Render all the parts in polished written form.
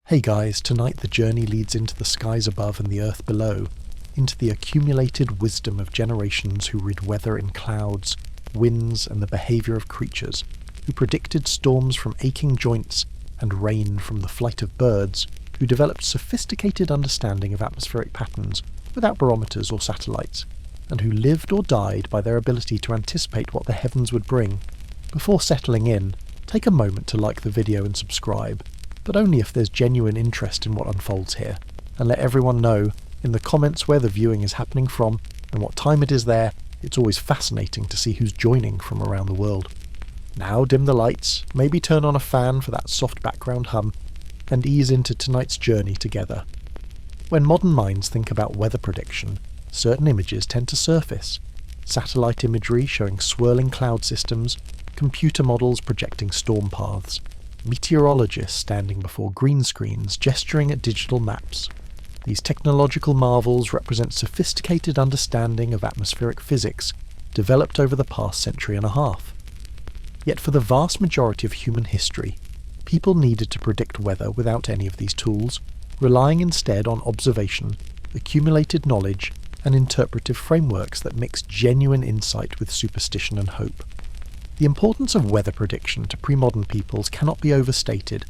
Hey guys, tonight the journey leads into the skies above and the earth below, into the accumulated wisdom of generations who read weather in clouds, winds and the behaviour of creatures, who predicted storms from aching joints and rain from the flight of birds, who developed sophisticated understanding of atmospheric patterns without barometers or satellites, and who lived or died by their ability to anticipate what the heavens would bring. Before settling in, take a moment to like the video and subscribe, but only if there's genuine interest in what unfolds here, and let everyone know in the comments where the viewing is happening from and what time it is there. It's always fascinating to see who's joining from around the world. Now dim the lights, maybe turn on a fan for that soft background hum, and ease into tonight's journey together. When modern minds think about weather prediction, certain images tend to surface. Satellite imagery showing swirling cloud systems, computer models projecting storm paths, meteorologists standing before green screens gesturing at digital maps. These technological marvels represent sophisticated understanding of atmospheric physics developed over the past century and a half. Yet for the vast majority of human history, people needed to predict weather without any of these tools, relying instead on observation, accumulated knowledge, and interpretive frameworks that mix genuine insight with superstition and hope. The importance of weather prediction to pre-modern peoples cannot be overstated.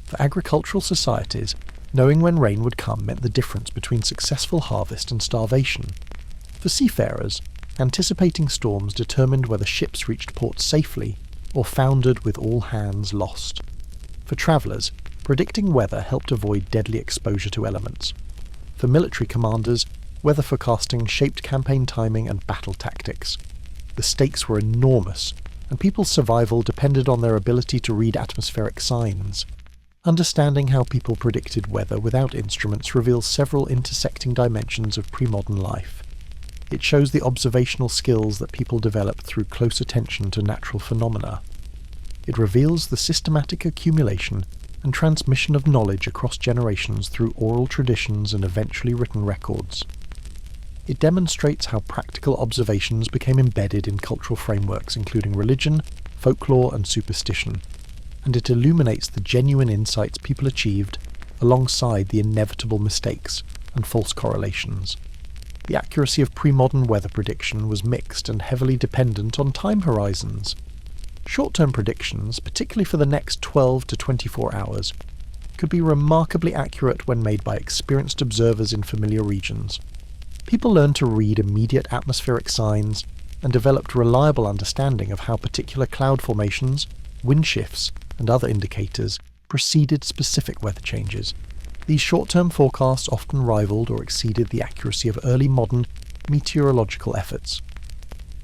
For agricultural societies, knowing when rain would come meant the difference between successful harvest and starvation. For seafarers, anticipating storms determined whether ships reached port safely or foundered with all hands lost. For travellers, predicting weather helped avoid deadly exposure to elements. For military commanders, weather forecasting shaped campaign timing and battle tactics. The stakes were enormous, and people's survival depended on their ability to read atmospheric signs. Understanding how people predicted weather without instruments reveals several intersecting dimensions of pre-modern life. It shows the observational skills that people developed through close attention to natural phenomena. It reveals the systematic accumulation and transmission of knowledge across generations through oral traditions and eventually written records. It demonstrates how practical observations became embedded in cultural frameworks including religion, folklore and superstition, and it illuminates the genuine insights people achieved alongside the inevitable mistakes and false correlations. The accuracy of pre-modern weather prediction was mixed and heavily dependent on time horizons. Short-term predictions, particularly for the next 12 to 24 hours, could be remarkably accurate when made by experienced observers in familiar regions. People learned to read immediate atmospheric signs and developed reliable understanding of how particular cloud formations, wind shifts, and other indicators preceded specific weather changes. These short-term forecasts often rivaled or exceeded the accuracy of early modern meteorological efforts.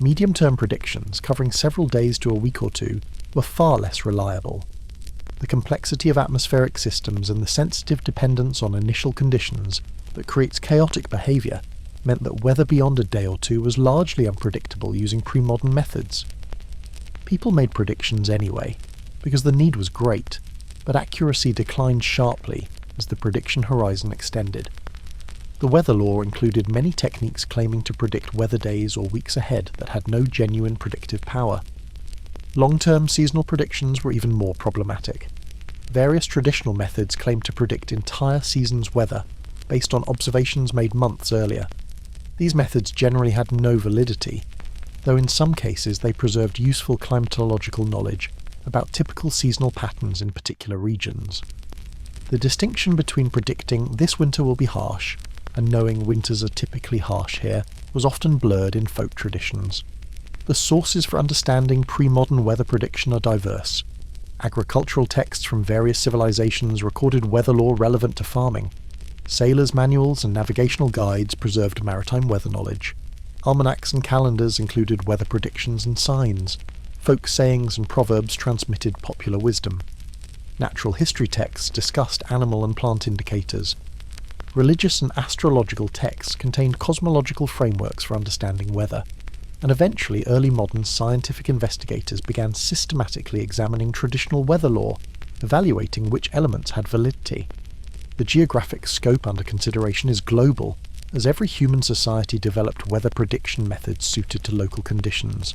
Medium-term predictions, covering several days to a week or two, were far less reliable. The complexity of atmospheric systems and the sensitive dependence on initial conditions that creates chaotic behaviour meant that weather beyond a day or two was largely unpredictable using pre-modern methods. People made predictions anyway, because the need was great, but accuracy declined sharply as the prediction horizon extended. The weather law included many techniques claiming to predict weather days or weeks ahead that had no genuine predictive power. Long-term seasonal predictions were even more problematic. Various traditional methods claimed to predict entire seasons' weather based on observations made months earlier. These methods generally had no validity, though in some cases they preserved useful climatological knowledge about typical seasonal patterns in particular regions. The distinction between predicting this winter will be harsh and knowing winters are typically harsh here was often blurred in folk traditions. The sources for understanding pre-modern weather prediction are diverse. Agricultural texts from various civilizations recorded weather law relevant to farming. Sailors' manuals and navigational guides preserved maritime weather knowledge. Almanacs and calendars included weather predictions and signs. Folk sayings and proverbs transmitted popular wisdom. Natural history texts discussed animal and plant indicators. Religious and astrological texts contained cosmological frameworks for understanding weather, and eventually early modern scientific investigators began systematically examining traditional weather law, evaluating which elements had validity. The geographic scope under consideration is global, as every human society developed weather prediction methods suited to local conditions.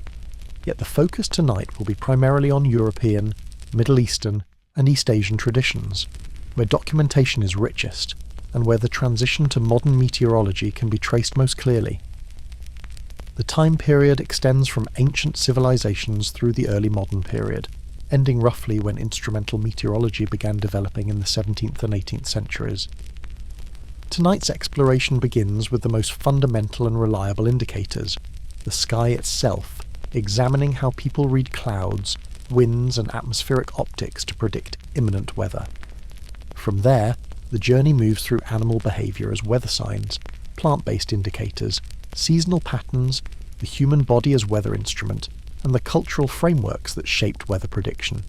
Yet the focus tonight will be primarily on European, Middle Eastern, and East Asian traditions. where documentation is richest, and where the transition to modern meteorology can be traced most clearly. The time period extends from ancient civilizations through the early modern period, ending roughly when instrumental meteorology began developing in the 17th and 18th centuries. Tonight's exploration begins with the most fundamental and reliable indicators, the sky itself, examining how people read clouds, winds and atmospheric optics to predict imminent weather. From there, the journey moves through animal behaviour as weather signs, plant-based indicators, seasonal patterns, the human body as weather instrument, and the cultural frameworks that shaped weather prediction.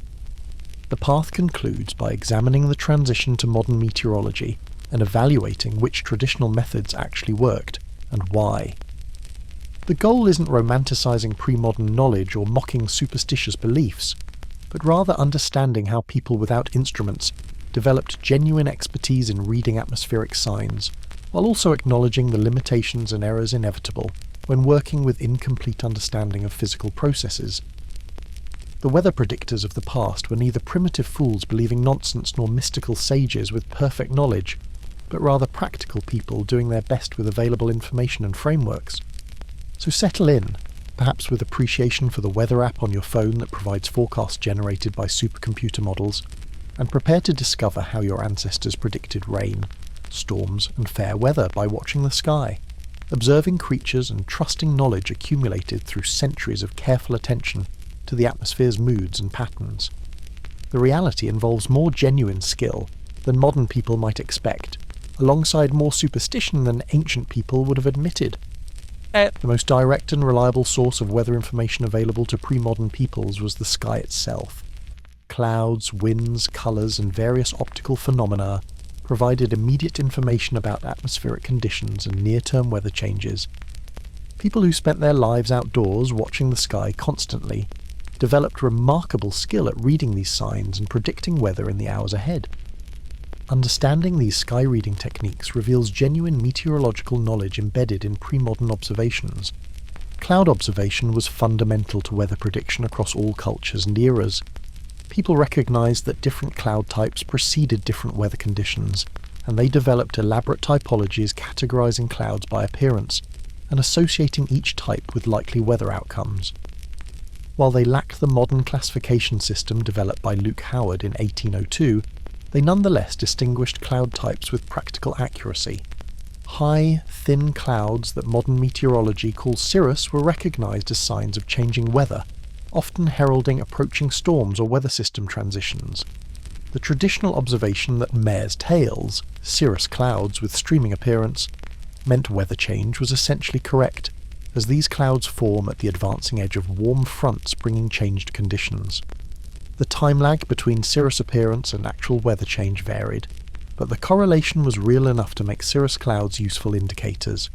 The path concludes by examining the transition to modern meteorology and evaluating which traditional methods actually worked, and why. The goal isn't romanticising pre-modern knowledge or mocking superstitious beliefs, but rather understanding how people without instruments developed genuine expertise in reading atmospheric signs, while also acknowledging the limitations and errors inevitable when working with incomplete understanding of physical processes. The weather predictors of the past were neither primitive fools believing nonsense nor mystical sages with perfect knowledge, but rather practical people doing their best with available information and frameworks. So settle in, perhaps with appreciation for the weather app on your phone that provides forecasts generated by supercomputer models, and prepare to discover how your ancestors predicted rain, storms and fair weather by watching the sky, observing creatures and trusting knowledge accumulated through centuries of careful attention to the atmosphere's moods and patterns. The reality involves more genuine skill than modern people might expect, alongside more superstition than ancient people would have admitted. The most direct and reliable source of weather information available to pre-modern peoples was the sky itself. Clouds, winds, colours and various optical phenomena provided immediate information about atmospheric conditions and near-term weather changes. People who spent their lives outdoors watching the sky constantly developed remarkable skill at reading these signs and predicting weather in the hours ahead. Understanding these sky reading techniques reveals genuine meteorological knowledge embedded in pre-modern observations. Cloud observation was fundamental to weather prediction across all cultures and eras. People recognized that different cloud types preceded different weather conditions, and they developed elaborate typologies categorizing clouds by appearance and associating each type with likely weather outcomes. While they lacked the modern classification system developed by Luke Howard in 1802, they nonetheless distinguished cloud types with practical accuracy. High, thin clouds that modern meteorology calls cirrus were recognized as signs of changing weather, often heralding approaching storms or weather system transitions. The traditional observation that mare's tails, cirrus clouds with streaming appearance, meant weather change was essentially correct, as these clouds form at the advancing edge of warm fronts bringing changed conditions. The time lag between cirrus appearance and actual weather change varied, but the correlation was real enough to make cirrus clouds useful indicators.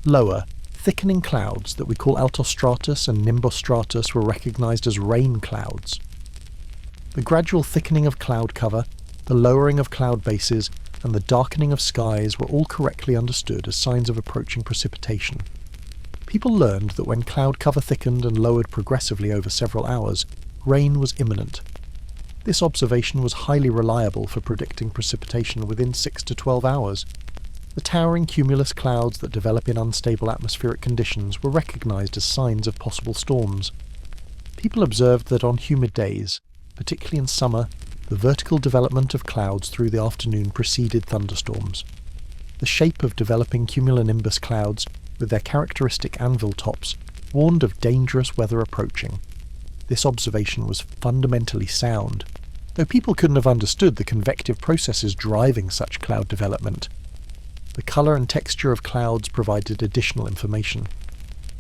Lower, thickening clouds that we call altostratus and nimbostratus were recognized as rain clouds. The gradual thickening of cloud cover, the lowering of cloud bases, and the darkening of skies were all correctly understood as signs of approaching precipitation. People learned that when cloud cover thickened and lowered progressively over several hours, rain was imminent. This observation was highly reliable for predicting precipitation within 6 to 12 hours. The towering cumulus clouds that develop in unstable atmospheric conditions were recognized as signs of possible storms. People observed that on humid days, particularly in summer, the vertical development of clouds through the afternoon preceded thunderstorms. The shape of developing cumulonimbus clouds, with their characteristic anvil tops, warned of dangerous weather approaching. This observation was fundamentally sound, though people couldn't have understood the convective processes driving such cloud development. The colour and texture of clouds provided additional information.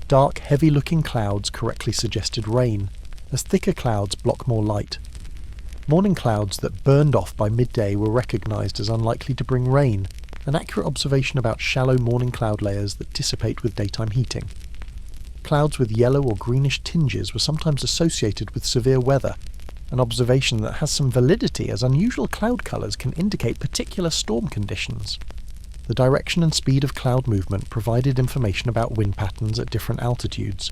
Dark, heavy-looking clouds correctly suggested rain, as thicker clouds block more light. Morning clouds that burned off by midday were recognised as unlikely to bring rain, an accurate observation about shallow morning cloud layers that dissipate with daytime heating. Clouds with yellow or greenish tinges were sometimes associated with severe weather, an observation that has some validity as unusual cloud colours can indicate particular storm conditions. The direction and speed of cloud movement provided information about wind patterns at different altitudes.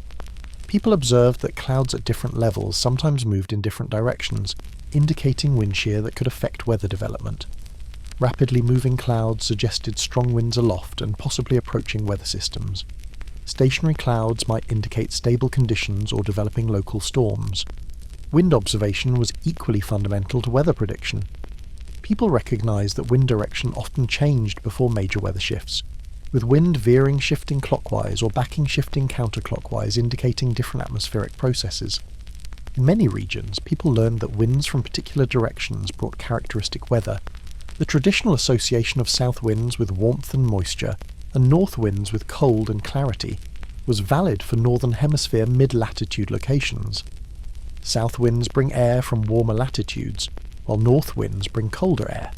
People observed that clouds at different levels sometimes moved in different directions, indicating wind shear that could affect weather development. Rapidly moving clouds suggested strong winds aloft and possibly approaching weather systems. Stationary clouds might indicate stable conditions or developing local storms. Wind observation was equally fundamental to weather prediction. People recognised that wind direction often changed before major weather shifts, with wind veering shifting clockwise or backing shifting counterclockwise indicating different atmospheric processes. In many regions, people learned that winds from particular directions brought characteristic weather. The traditional association of south winds with warmth and moisture, and north winds with cold and clarity, was valid for northern hemisphere mid-latitude locations. South winds bring air from warmer latitudes, while north winds bring colder air.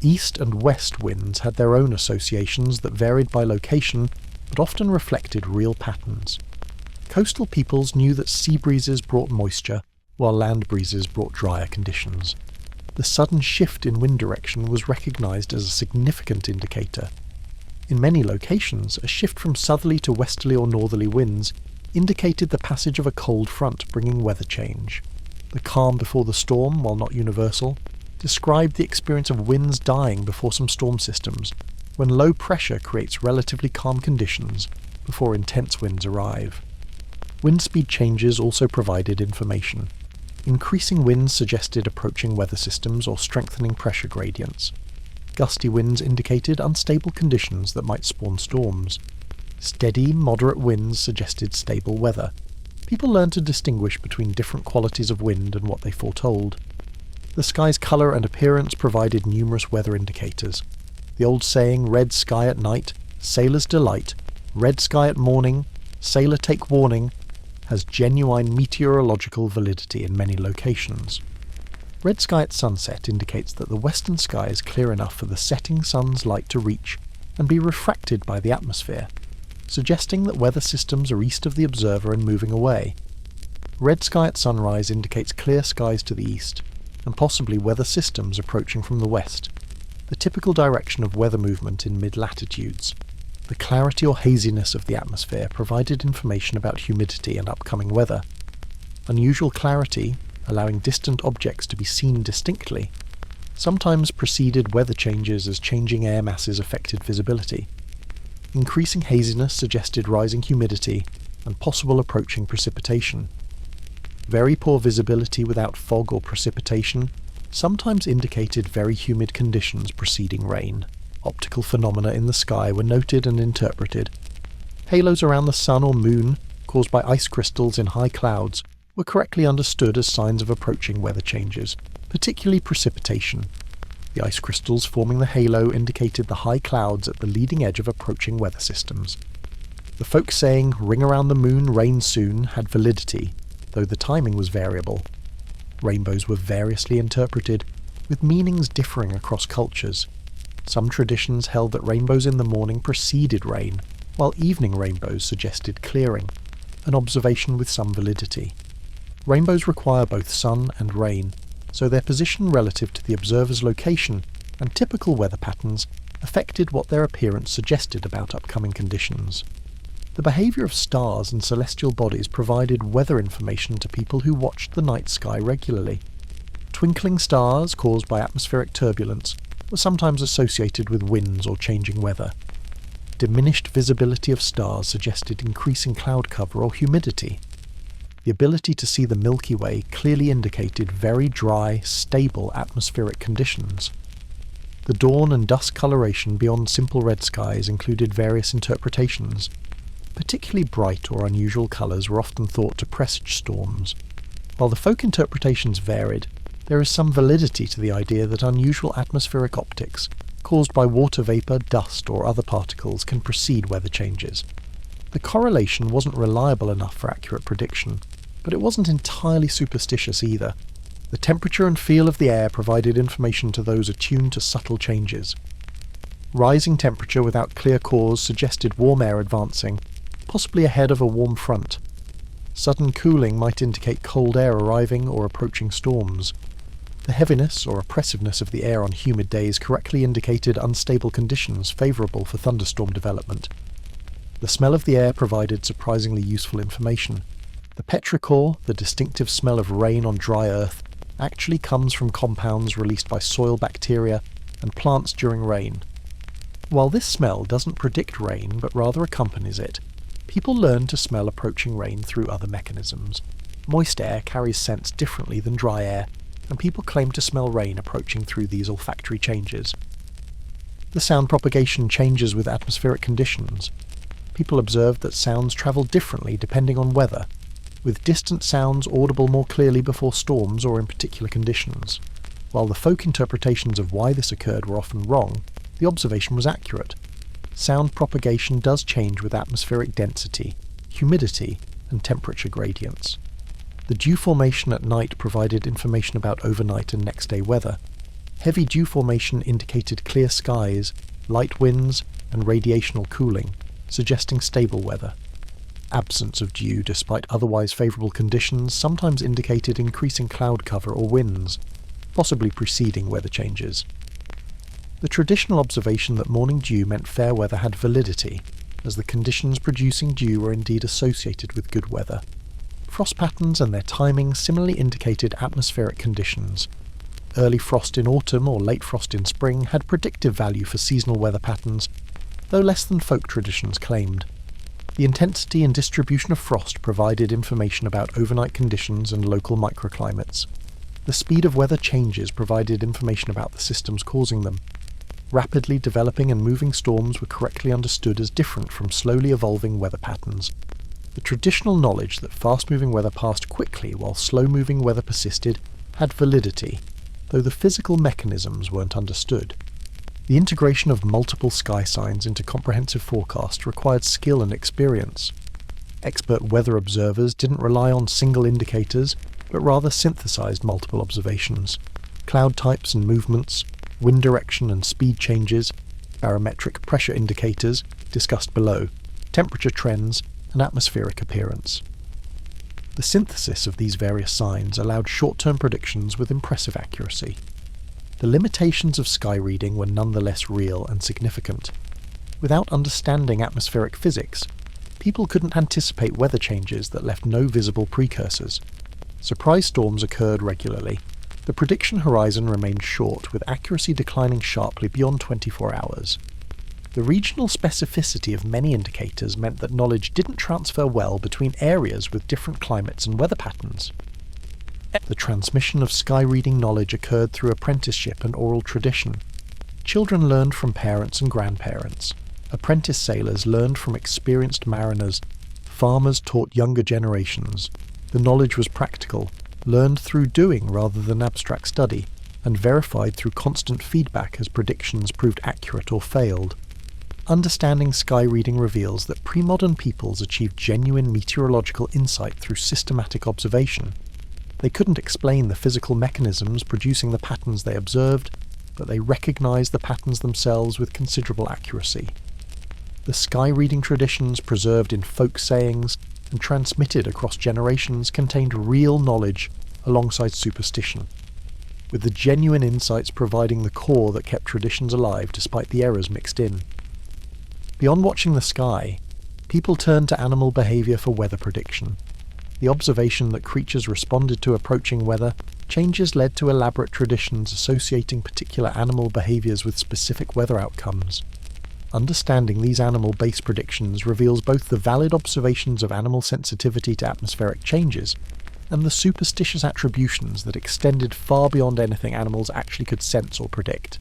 East and west winds had their own associations that varied by location, but often reflected real patterns. Coastal peoples knew that sea breezes brought moisture, while land breezes brought drier conditions. The sudden shift in wind direction was recognised as a significant indicator. In many locations, a shift from southerly to westerly or northerly winds indicated the passage of a cold front bringing weather change. The calm before the storm, while not universal, described the experience of winds dying before some storm systems, when low pressure creates relatively calm conditions before intense winds arrive. Wind speed changes also provided information. Increasing winds suggested approaching weather systems or strengthening pressure gradients. Gusty winds indicated unstable conditions that might spawn storms. Steady, moderate winds suggested stable weather. People learned to distinguish between different qualities of wind and what they foretold. The sky's colour and appearance provided numerous weather indicators. The old saying, "Red sky at night, sailor's delight, red sky at morning, sailor take warning," has genuine meteorological validity in many locations. Red sky at sunset indicates that the western sky is clear enough for the setting sun's light to reach and be refracted by the atmosphere, suggesting that weather systems are east of the observer and moving away. Red sky at sunrise indicates clear skies to the east, and possibly weather systems approaching from the west, the typical direction of weather movement in mid-latitudes. The clarity or haziness of the atmosphere provided information about humidity and upcoming weather. Unusual clarity, allowing distant objects to be seen distinctly, sometimes preceded weather changes as changing air masses affected visibility. Increasing haziness suggested rising humidity and possible approaching precipitation. Very poor visibility without fog or precipitation sometimes indicated very humid conditions preceding rain. Optical phenomena in the sky were noted and interpreted. Halos around the sun or moon, caused by ice crystals in high clouds, were correctly understood as signs of approaching weather changes, particularly precipitation. The ice crystals forming the halo indicated the high clouds at the leading edge of approaching weather systems. The folk saying, "Ring around the moon, rain soon," had validity, though the timing was variable. Rainbows were variously interpreted, with meanings differing across cultures. Some traditions held that rainbows in the morning preceded rain, while evening rainbows suggested clearing, an observation with some validity. Rainbows require both sun and rain, so their position relative to the observer's location and typical weather patterns affected what their appearance suggested about upcoming conditions. The behaviour of stars and celestial bodies provided weather information to people who watched the night sky regularly. Twinkling stars caused by atmospheric turbulence were sometimes associated with winds or changing weather. Diminished visibility of stars suggested increasing cloud cover or humidity. The ability to see the Milky Way clearly indicated very dry, stable atmospheric conditions. The dawn and dusk coloration beyond simple red skies included various interpretations. Particularly bright or unusual colours were often thought to presage storms. While the folk interpretations varied, there is some validity to the idea that unusual atmospheric optics, caused by water vapour, dust or other particles, can precede weather changes. The correlation wasn't reliable enough for accurate prediction, but it wasn't entirely superstitious either. The temperature and feel of the air provided information to those attuned to subtle changes. Rising temperature without clear cause suggested warm air advancing, possibly ahead of a warm front. Sudden cooling might indicate cold air arriving or approaching storms. The heaviness or oppressiveness of the air on humid days correctly indicated unstable conditions favourable for thunderstorm development. The smell of the air provided surprisingly useful information. The petrichor, the distinctive smell of rain on dry earth, actually comes from compounds released by soil bacteria and plants during rain. While this smell doesn't predict rain but rather accompanies it, people learn to smell approaching rain through other mechanisms. Moist air carries scents differently than dry air, and people claim to smell rain approaching through these olfactory changes. The sound propagation changes with atmospheric conditions. People observed that sounds travel differently depending on weather, with distant sounds audible more clearly before storms or in particular conditions. While the folk interpretations of why this occurred were often wrong, the observation was accurate. Sound propagation does change with atmospheric density, humidity, and temperature gradients. The dew formation at night provided information about overnight and next day weather. Heavy dew formation indicated clear skies, light winds, and radiational cooling, suggesting stable weather. Absence of dew, despite otherwise favourable conditions, sometimes indicated increasing cloud cover or winds, possibly preceding weather changes. The traditional observation that morning dew meant fair weather had validity, as the conditions producing dew were indeed associated with good weather. Frost patterns and their timing similarly indicated atmospheric conditions. Early frost in autumn or late frost in spring had predictive value for seasonal weather patterns, though less than folk traditions claimed. The intensity and distribution of frost provided information about overnight conditions and local microclimates. The speed of weather changes provided information about the systems causing them. Rapidly developing and moving storms were correctly understood as different from slowly evolving weather patterns. The traditional knowledge that fast-moving weather passed quickly while slow-moving weather persisted had validity, though the physical mechanisms weren't understood. The integration of multiple sky signs into comprehensive forecast required skill and experience. Expert weather observers didn't rely on single indicators, but rather synthesized multiple observations. Cloud types and movements, wind direction and speed changes, barometric pressure indicators, discussed below, temperature trends, and atmospheric appearance. The synthesis of these various signs allowed short-term predictions with impressive accuracy. The limitations of sky reading were nonetheless real and significant. Without understanding atmospheric physics, people couldn't anticipate weather changes that left no visible precursors. Surprise storms occurred regularly. The prediction horizon remained short, with accuracy declining sharply beyond 24 hours. The regional specificity of many indicators meant that knowledge didn't transfer well between areas with different climates and weather patterns. The transmission of sky reading knowledge occurred through apprenticeship and oral tradition. Children learned from parents and grandparents. Apprentice sailors learned from experienced mariners. Farmers taught younger generations. The knowledge was practical, learned through doing rather than abstract study, and verified through constant feedback as predictions proved accurate or failed. Understanding sky reading reveals that pre-modern peoples achieved genuine meteorological insight through systematic observation. They couldn't explain the physical mechanisms producing the patterns they observed, but they recognized the patterns themselves with considerable accuracy. The sky reading traditions preserved in folk sayings and transmitted across generations contained real knowledge alongside superstition, with the genuine insights providing the core that kept traditions alive despite the errors mixed in. Beyond watching the sky, people turned to animal behaviour for weather prediction. The observation that creatures responded to approaching weather changes led to elaborate traditions associating particular animal behaviours with specific weather outcomes. Understanding these animal-based predictions reveals both the valid observations of animal sensitivity to atmospheric changes and the superstitious attributions that extended far beyond anything animals actually could sense or predict.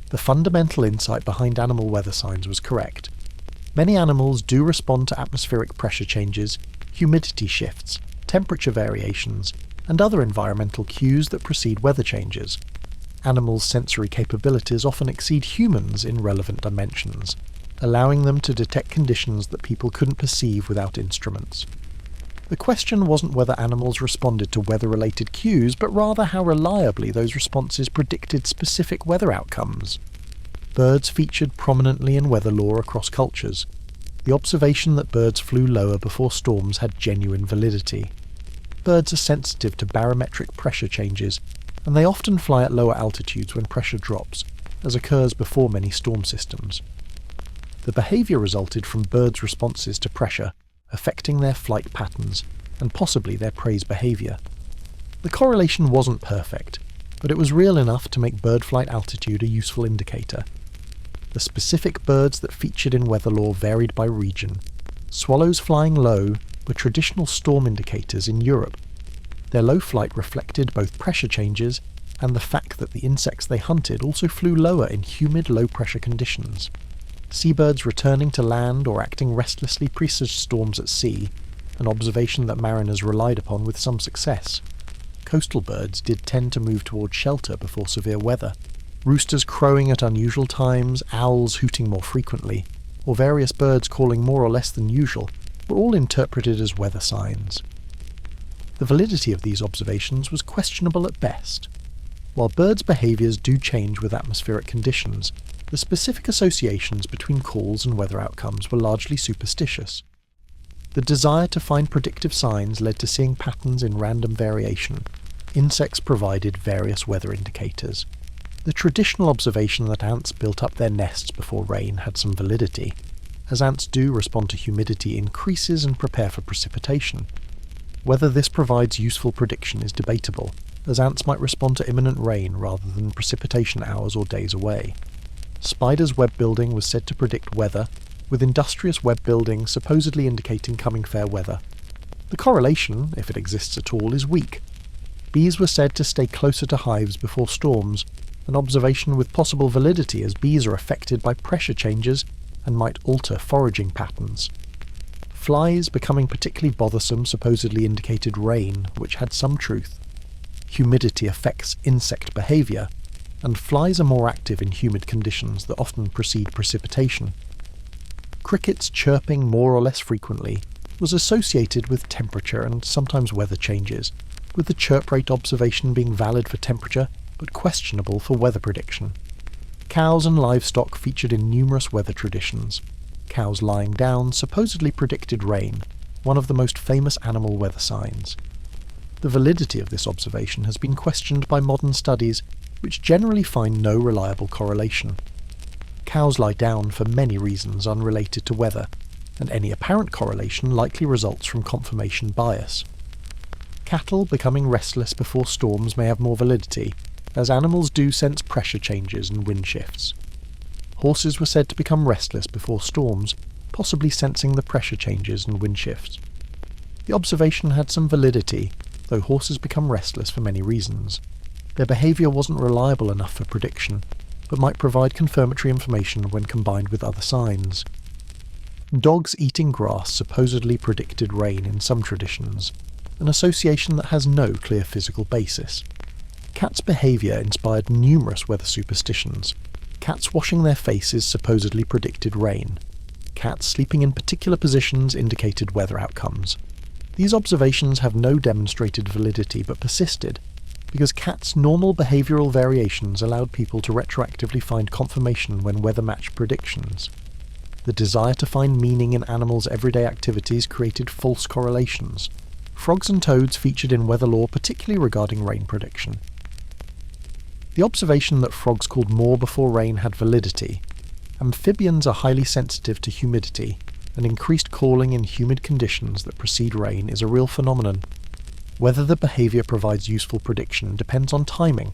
The fundamental insight behind animal weather signs was correct. Many animals do respond to atmospheric pressure changes, humidity shifts, temperature variations, and other environmental cues that precede weather changes. Animals' sensory capabilities often exceed humans in relevant dimensions, allowing them to detect conditions that people couldn't perceive without instruments. The question wasn't whether animals responded to weather-related cues, but rather how reliably those responses predicted specific weather outcomes. Birds featured prominently in weather lore across cultures. The observation that birds flew lower before storms had genuine validity. Birds are sensitive to barometric pressure changes, and they often fly at lower altitudes when pressure drops, as occurs before many storm systems. The behaviour resulted from birds' responses to pressure, affecting their flight patterns, and possibly their prey's behaviour. The correlation wasn't perfect. but it was real enough to make bird flight altitude a useful indicator. The specific birds that featured in weather lore varied by region. Swallows flying low were traditional storm indicators in Europe. Their low flight reflected both pressure changes and the fact that the insects they hunted also flew lower in humid, low-pressure conditions. Seabirds returning to land or acting restlessly presaged storms at sea, an observation that mariners relied upon with some success. Coastal birds did tend to move towards shelter before severe weather. Roosters crowing at unusual times, owls hooting more frequently, or various birds calling more or less than usual, were all interpreted as weather signs. The validity of these observations was questionable at best. While birds' behaviours do change with atmospheric conditions, the specific associations between calls and weather outcomes were largely superstitious. The desire to find predictive signs led to seeing patterns in random variation. Insects provided various weather indicators. The traditional observation that ants built up their nests before rain had some validity, as ants do respond to humidity increases and prepare for precipitation. Whether this provides useful prediction is debatable, as ants might respond to imminent rain rather than precipitation hours or days away. Spiders' web building was said to predict weather, with industrious web building supposedly indicating coming fair weather. The correlation, if it exists at all, is weak. Bees were said to stay closer to hives before storms, an observation with possible validity as bees are affected by pressure changes and might alter foraging patterns. Flies becoming particularly bothersome supposedly indicated rain, which had some truth. Humidity affects insect behaviour, and flies are more active in humid conditions that often precede precipitation. Crickets chirping more or less frequently was associated with temperature and sometimes weather changes, with the chirp rate observation being valid for temperature but questionable for weather prediction. Cows and livestock featured in numerous weather traditions. Cows lying down supposedly predicted rain, one of the most famous animal weather signs. The validity of this observation has been questioned by modern studies, which generally find no reliable correlation. Cows lie down for many reasons unrelated to weather, and any apparent correlation likely results from confirmation bias. Cattle becoming restless before storms may have more validity, as animals do sense pressure changes and wind shifts. Horses were said to become restless before storms, possibly sensing the pressure changes and wind shifts. The observation had some validity, though horses become restless for many reasons. Their behaviour wasn't reliable enough for prediction, but might provide confirmatory information when combined with other signs. Dogs eating grass supposedly predicted rain in some traditions, an association that has no clear physical basis. Cats' behaviour inspired numerous weather superstitions. Cats washing their faces supposedly predicted rain. Cats sleeping in particular positions indicated weather outcomes. These observations have no demonstrated validity but persisted, because cats' normal behavioural variations allowed people to retroactively find confirmation when weather matched predictions. The desire to find meaning in animals' everyday activities created false correlations. Frogs and toads featured in weather lore particularly regarding rain prediction. The observation that frogs called more before rain had validity. Amphibians are highly sensitive to humidity, and increased calling in humid conditions that precede rain is a real phenomenon. Whether the behaviour provides useful prediction depends on timing.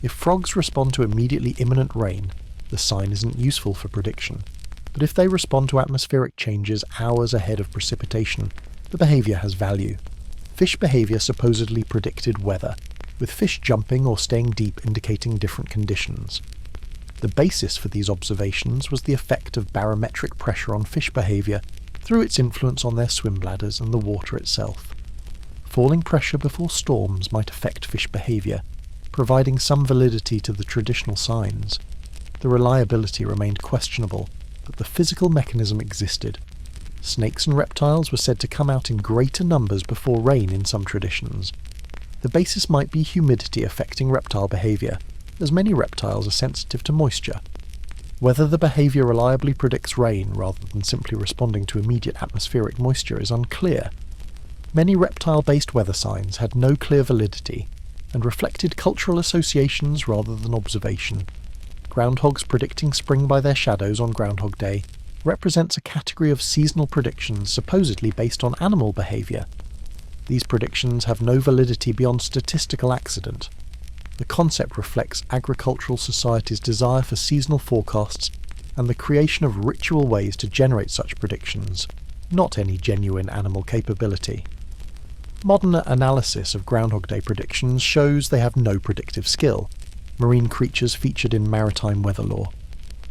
If frogs respond to immediately imminent rain, the sign isn't useful for prediction. But if they respond to atmospheric changes hours ahead of precipitation, the behaviour has value. Fish behaviour supposedly predicted weather, with fish jumping or staying deep indicating different conditions. The basis for these observations was the effect of barometric pressure on fish behaviour through its influence on their swim bladders and the water itself. Falling pressure before storms might affect fish behaviour, providing some validity to the traditional signs. The reliability remained questionable, but the physical mechanism existed. Snakes and reptiles were said to come out in greater numbers before rain in some traditions. The basis might be humidity affecting reptile behaviour, as many reptiles are sensitive to moisture. Whether the behaviour reliably predicts rain rather than simply responding to immediate atmospheric moisture is unclear. Many reptile-based weather signs had no clear validity, and reflected cultural associations rather than observation. Groundhogs predicting spring by their shadows on Groundhog Day represents a category of seasonal predictions supposedly based on animal behaviour. These predictions have no validity beyond statistical accident. The concept reflects agricultural society's desire for seasonal forecasts and the creation of ritual ways to generate such predictions, not any genuine animal capability. Modern analysis of Groundhog Day predictions shows they have no predictive skill. Marine creatures featured in maritime weather lore.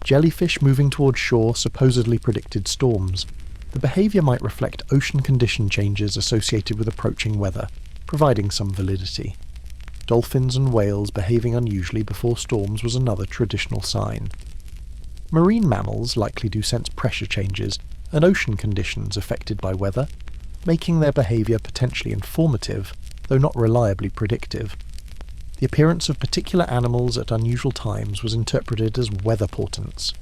Jellyfish moving towards shore supposedly predicted storms. The behaviour might reflect ocean condition changes associated with approaching weather, providing some validity. Dolphins and whales behaving unusually before storms was another traditional sign. Marine mammals likely do sense pressure changes and ocean conditions affected by weather, making their behaviour potentially informative, though not reliably predictive. The appearance of particular animals at unusual times was interpreted as weather portents.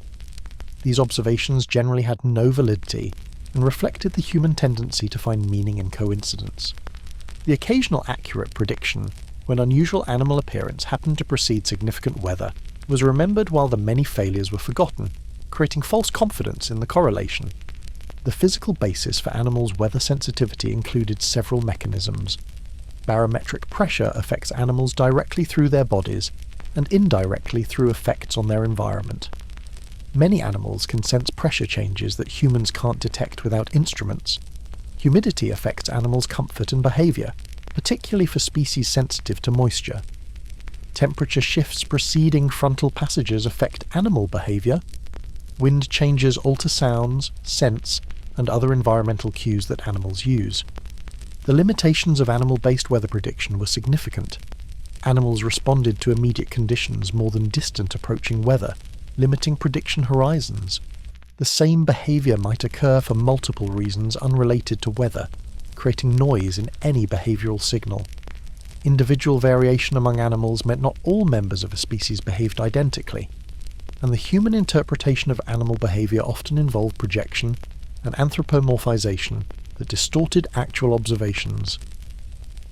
These observations generally had no validity and reflected the human tendency to find meaning in coincidence. The occasional accurate prediction, when unusual animal appearance happened to precede significant weather, was remembered while the many failures were forgotten, creating false confidence in the correlation. The physical basis for animals' weather sensitivity included several mechanisms. Barometric pressure affects animals directly through their bodies and indirectly through effects on their environment. Many animals can sense pressure changes that humans can't detect without instruments. Humidity affects animals' comfort and behaviour, particularly for species sensitive to moisture. Temperature shifts preceding frontal passages affect animal behaviour. Wind changes alter sounds, scents, and other environmental cues that animals use. The limitations of animal-based weather prediction were significant. Animals responded to immediate conditions more than distant approaching weather, limiting prediction horizons. The same behaviour might occur for multiple reasons unrelated to weather, creating noise in any behavioural signal. Individual variation among animals meant not all members of a species behaved identically, and the human interpretation of animal behaviour often involved projection and anthropomorphization that distorted actual observations.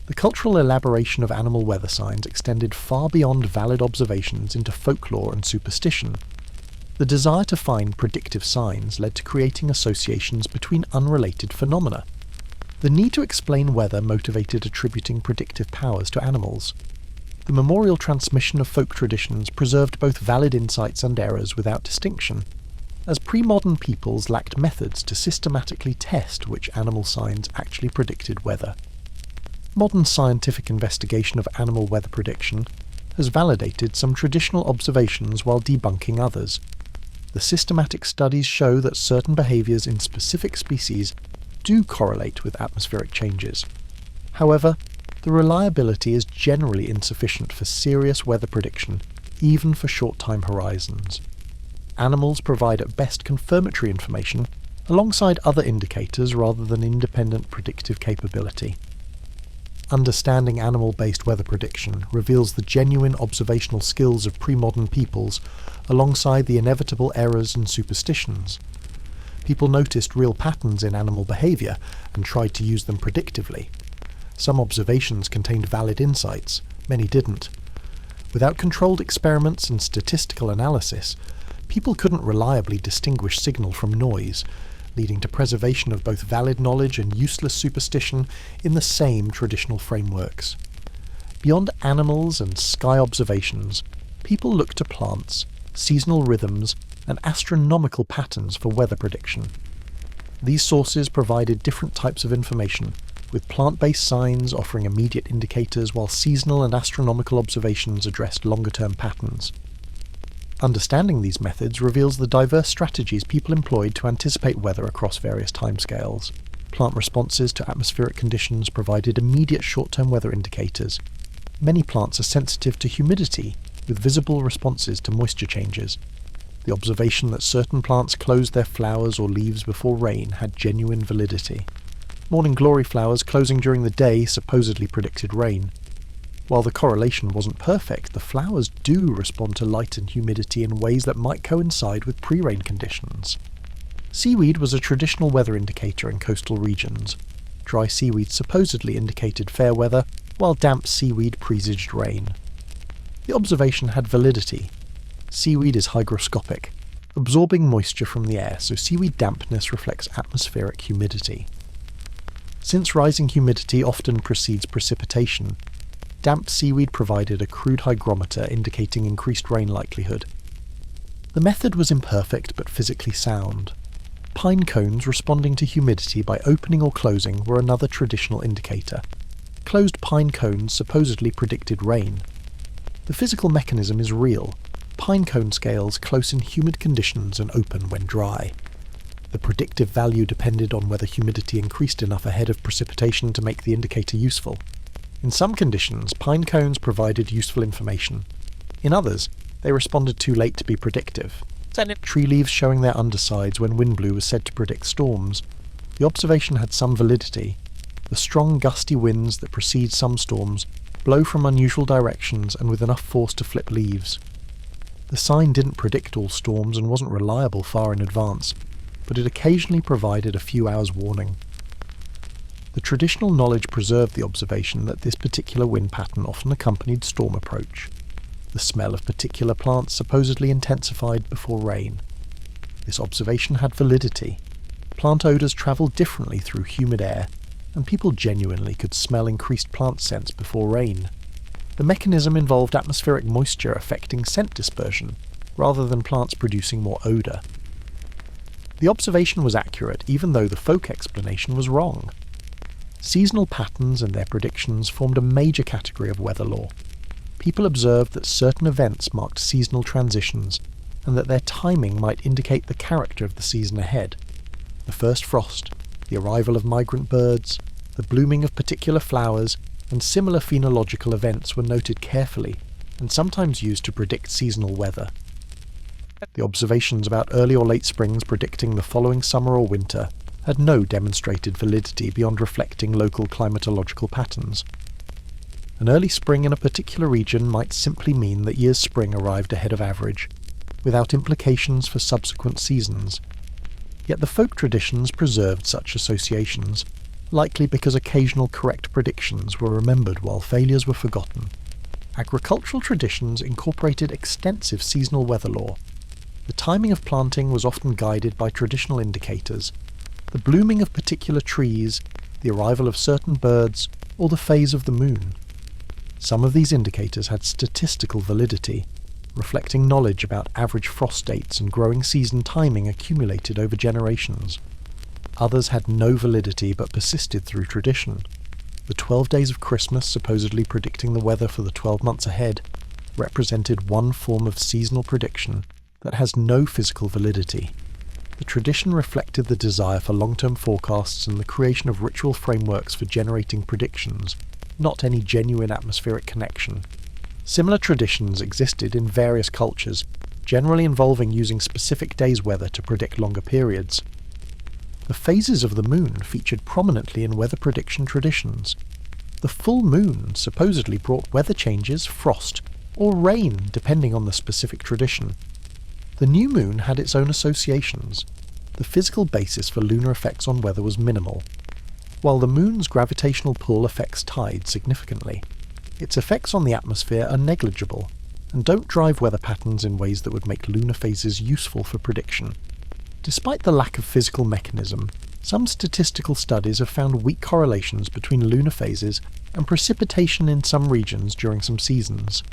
The cultural elaboration of animal weather signs extended far beyond valid observations into folklore and superstition. The desire to find predictive signs led to creating associations between unrelated phenomena. The need to explain weather motivated attributing predictive powers to animals. The memorial transmission of folk traditions preserved both valid insights and errors without distinction, as pre-modern peoples lacked methods to systematically test which animal signs actually predicted weather. Modern scientific investigation of animal weather prediction has validated some traditional observations while debunking others. The systematic studies show that certain behaviours in specific species do correlate with atmospheric changes. However, the reliability is generally insufficient for serious weather prediction, even for short time horizons. Animals provide at best confirmatory information, alongside other indicators rather than independent predictive capability. Understanding animal-based weather prediction reveals the genuine observational skills of pre-modern peoples, alongside the inevitable errors and superstitions. People noticed real patterns in animal behaviour and tried to use them predictively. Some observations contained valid insights, many didn't. Without controlled experiments and statistical analysis, people couldn't reliably distinguish signal from noise, leading to preservation of both valid knowledge and useless superstition in the same traditional frameworks. Beyond animals and sky observations, people looked to plants, seasonal rhythms, and astronomical patterns for weather prediction. These sources provided different types of information, with plant-based signs offering immediate indicators while seasonal and astronomical observations addressed longer-term patterns. Understanding these methods reveals the diverse strategies people employed to anticipate weather across various timescales. Plant responses to atmospheric conditions provided immediate short-term weather indicators. Many plants are sensitive to humidity, with visible responses to moisture changes. The observation that certain plants closed their flowers or leaves before rain had genuine validity. Morning glory flowers closing during the day supposedly predicted rain. While the correlation wasn't perfect, the flowers do respond to light and humidity in ways that might coincide with pre-rain conditions. Seaweed was a traditional weather indicator in coastal regions. Dry seaweed supposedly indicated fair weather, while damp seaweed presaged rain. The observation had validity. Seaweed is hygroscopic, absorbing moisture from the air, so seaweed dampness reflects atmospheric humidity. Since rising humidity often precedes precipitation, damp seaweed provided a crude hygrometer indicating increased rain likelihood. The method was imperfect but physically sound. Pine cones responding to humidity by opening or closing were another traditional indicator. Closed pine cones supposedly predicted rain. The physical mechanism is real. Pine cone scales close in humid conditions and open when dry. The predictive value depended on whether humidity increased enough ahead of precipitation to make the indicator useful. In some conditions, pine cones provided useful information. In others, they responded too late to be predictive. Tree leaves showing their undersides when wind blew was said to predict storms. The observation had some validity. The strong gusty winds that precede some storms blow from unusual directions and with enough force to flip leaves. The sign didn't predict all storms and wasn't reliable far in advance, but it occasionally provided a few hours' warning. The traditional knowledge preserved the observation that this particular wind pattern often accompanied storm approach. The smell of particular plants supposedly intensified before rain. This observation had validity. Plant odours travelled differently through humid air, and people genuinely could smell increased plant scents before rain. The mechanism involved atmospheric moisture affecting scent dispersion, rather than plants producing more odour. The observation was accurate, even though the folk explanation was wrong. Seasonal patterns and their predictions formed a major category of weather lore. People observed that certain events marked seasonal transitions, and that their timing might indicate the character of the season ahead. The first frost, the arrival of migrant birds, the blooming of particular flowers, and similar phenological events were noted carefully, and sometimes used to predict seasonal weather. The observations about early or late springs predicting the following summer or winter had no demonstrated validity beyond reflecting local climatological patterns. An early spring in a particular region might simply mean that year's spring arrived ahead of average, without implications for subsequent seasons. Yet the folk traditions preserved such associations, likely because occasional correct predictions were remembered while failures were forgotten. Agricultural traditions incorporated extensive seasonal weather lore. The timing of planting was often guided by traditional indicators, the blooming of particular trees, the arrival of certain birds, or the phase of the moon. Some of these indicators had statistical validity, reflecting knowledge about average frost dates and growing season timing accumulated over generations. Others had no validity but persisted through tradition. The 12 days of Christmas, supposedly predicting the weather for the 12 months ahead, represented one form of seasonal prediction that has no physical validity. The tradition reflected the desire for long-term forecasts and the creation of ritual frameworks for generating predictions, not any genuine atmospheric connection. Similar traditions existed in various cultures, generally involving using specific days' weather to predict longer periods. The phases of the moon featured prominently in weather prediction traditions. The full moon supposedly brought weather changes, frost, or rain, depending on the specific tradition. The new moon had its own associations. The physical basis for lunar effects on weather was minimal, while the moon's gravitational pull affects tides significantly. Its effects on the atmosphere are negligible, and don't drive weather patterns in ways that would make lunar phases useful for prediction. Despite the lack of physical mechanism, some statistical studies have found weak correlations between lunar phases and precipitation in some regions during some seasons.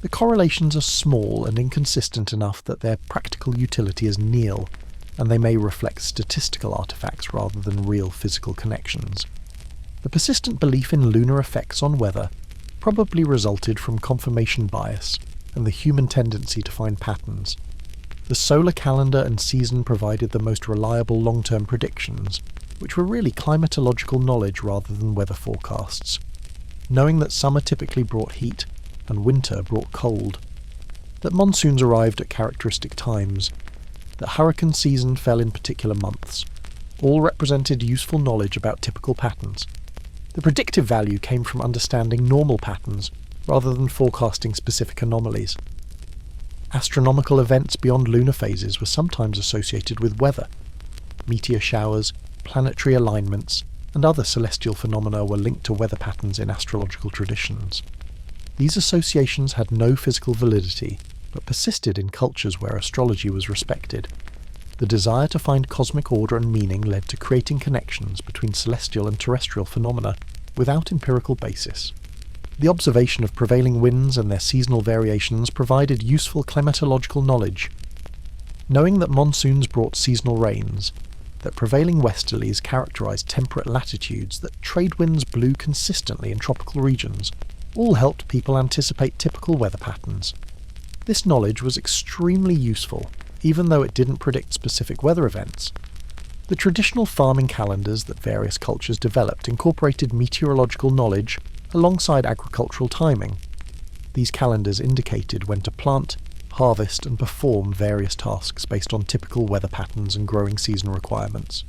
The correlations are small and inconsistent enough that their practical utility is nil, and they may reflect statistical artifacts rather than real physical connections. The persistent belief in lunar effects on weather probably resulted from confirmation bias and the human tendency to find patterns. The solar calendar and season provided the most reliable long-term predictions, which were really climatological knowledge rather than weather forecasts. Knowing that summer typically brought heat and winter brought cold, that monsoons arrived at characteristic times, that hurricane season fell in particular months, all represented useful knowledge about typical patterns. The predictive value came from understanding normal patterns rather than forecasting specific anomalies. Astronomical events beyond lunar phases were sometimes associated with weather. Meteor showers, planetary alignments, and other celestial phenomena were linked to weather patterns in astrological traditions. These associations had no physical validity, but persisted in cultures where astrology was respected. The desire to find cosmic order and meaning led to creating connections between celestial and terrestrial phenomena without empirical basis. The observation of prevailing winds and their seasonal variations provided useful climatological knowledge. Knowing that monsoons brought seasonal rains, that prevailing westerlies characterised temperate latitudes, that trade winds blew consistently in tropical regions, all helped people anticipate typical weather patterns. This knowledge was extremely useful, even though it didn't predict specific weather events. The traditional farming calendars that various cultures developed incorporated meteorological knowledge alongside agricultural timing. These calendars indicated when to plant, harvest and perform various tasks based on typical weather patterns and growing season requirements.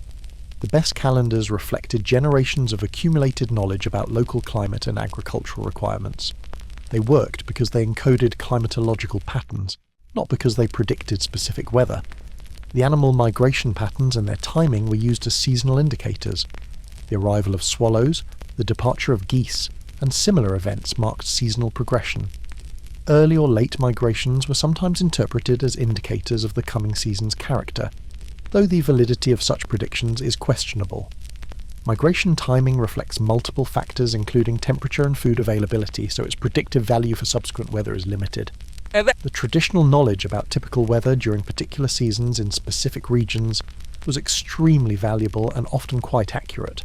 The best calendars reflected generations of accumulated knowledge about local climate and agricultural requirements. They worked because they encoded climatological patterns, not because they predicted specific weather. The animal migration patterns and their timing were used as seasonal indicators. The arrival of swallows, the departure of geese, and similar events marked seasonal progression. Early or late migrations were sometimes interpreted as indicators of the coming season's character, though the validity of such predictions is questionable. Migration timing reflects multiple factors including temperature and food availability, so its predictive value for subsequent weather is limited. The traditional knowledge about typical weather during particular seasons in specific regions was extremely valuable and often quite accurate.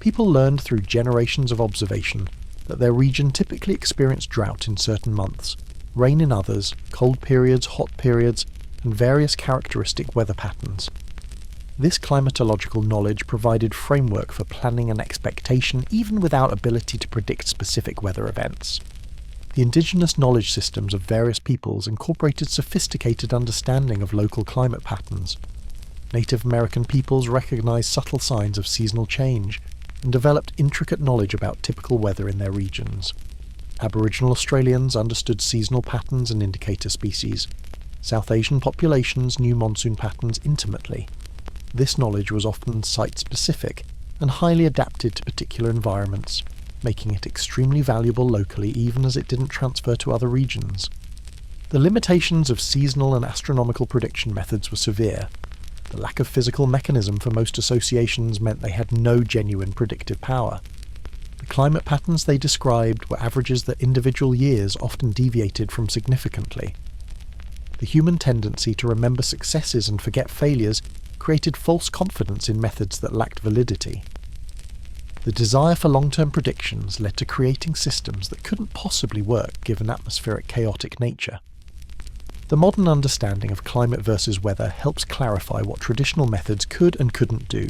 People learned through generations of observation that their region typically experienced drought in certain months, rain in others, cold periods, hot periods, and various characteristic weather patterns. This climatological knowledge provided framework for planning and expectation even without ability to predict specific weather events. The indigenous knowledge systems of various peoples incorporated sophisticated understanding of local climate patterns. Native American peoples recognized subtle signs of seasonal change and developed intricate knowledge about typical weather in their regions. Aboriginal Australians understood seasonal patterns and indicator species. South Asian populations knew monsoon patterns intimately. This knowledge was often site-specific and highly adapted to particular environments, making it extremely valuable locally even as it didn't transfer to other regions. The limitations of seasonal and astronomical prediction methods were severe. The lack of physical mechanism for most associations meant they had no genuine predictive power. The climate patterns they described were averages that individual years often deviated from significantly. The human tendency to remember successes and forget failures created false confidence in methods that lacked validity. The desire for long-term predictions led to creating systems that couldn't possibly work given atmospheric chaotic nature. The modern understanding of climate versus weather helps clarify what traditional methods could and couldn't do.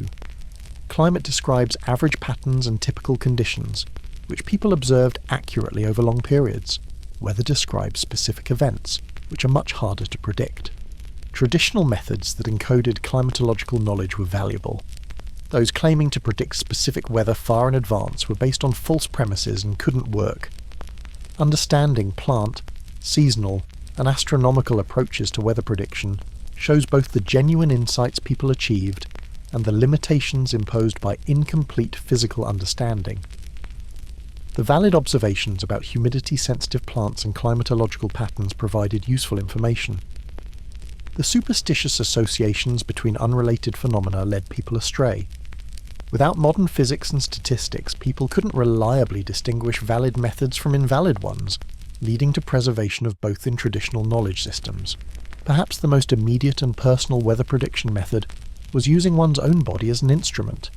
Climate describes average patterns and typical conditions, which people observed accurately over long periods. Weather describes specific events, which are much harder to predict. Traditional methods that encoded climatological knowledge were valuable. Those claiming to predict specific weather far in advance were based on false premises and couldn't work. Understanding plant, seasonal, and astronomical approaches to weather prediction shows both the genuine insights people achieved and the limitations imposed by incomplete physical understanding. The valid observations about humidity-sensitive plants and climatological patterns provided useful information. The superstitious associations between unrelated phenomena led people astray. Without modern physics and statistics, people couldn't reliably distinguish valid methods from invalid ones, leading to preservation of both in traditional knowledge systems. Perhaps the most immediate and personal weather prediction method was using one's own body as an instrument.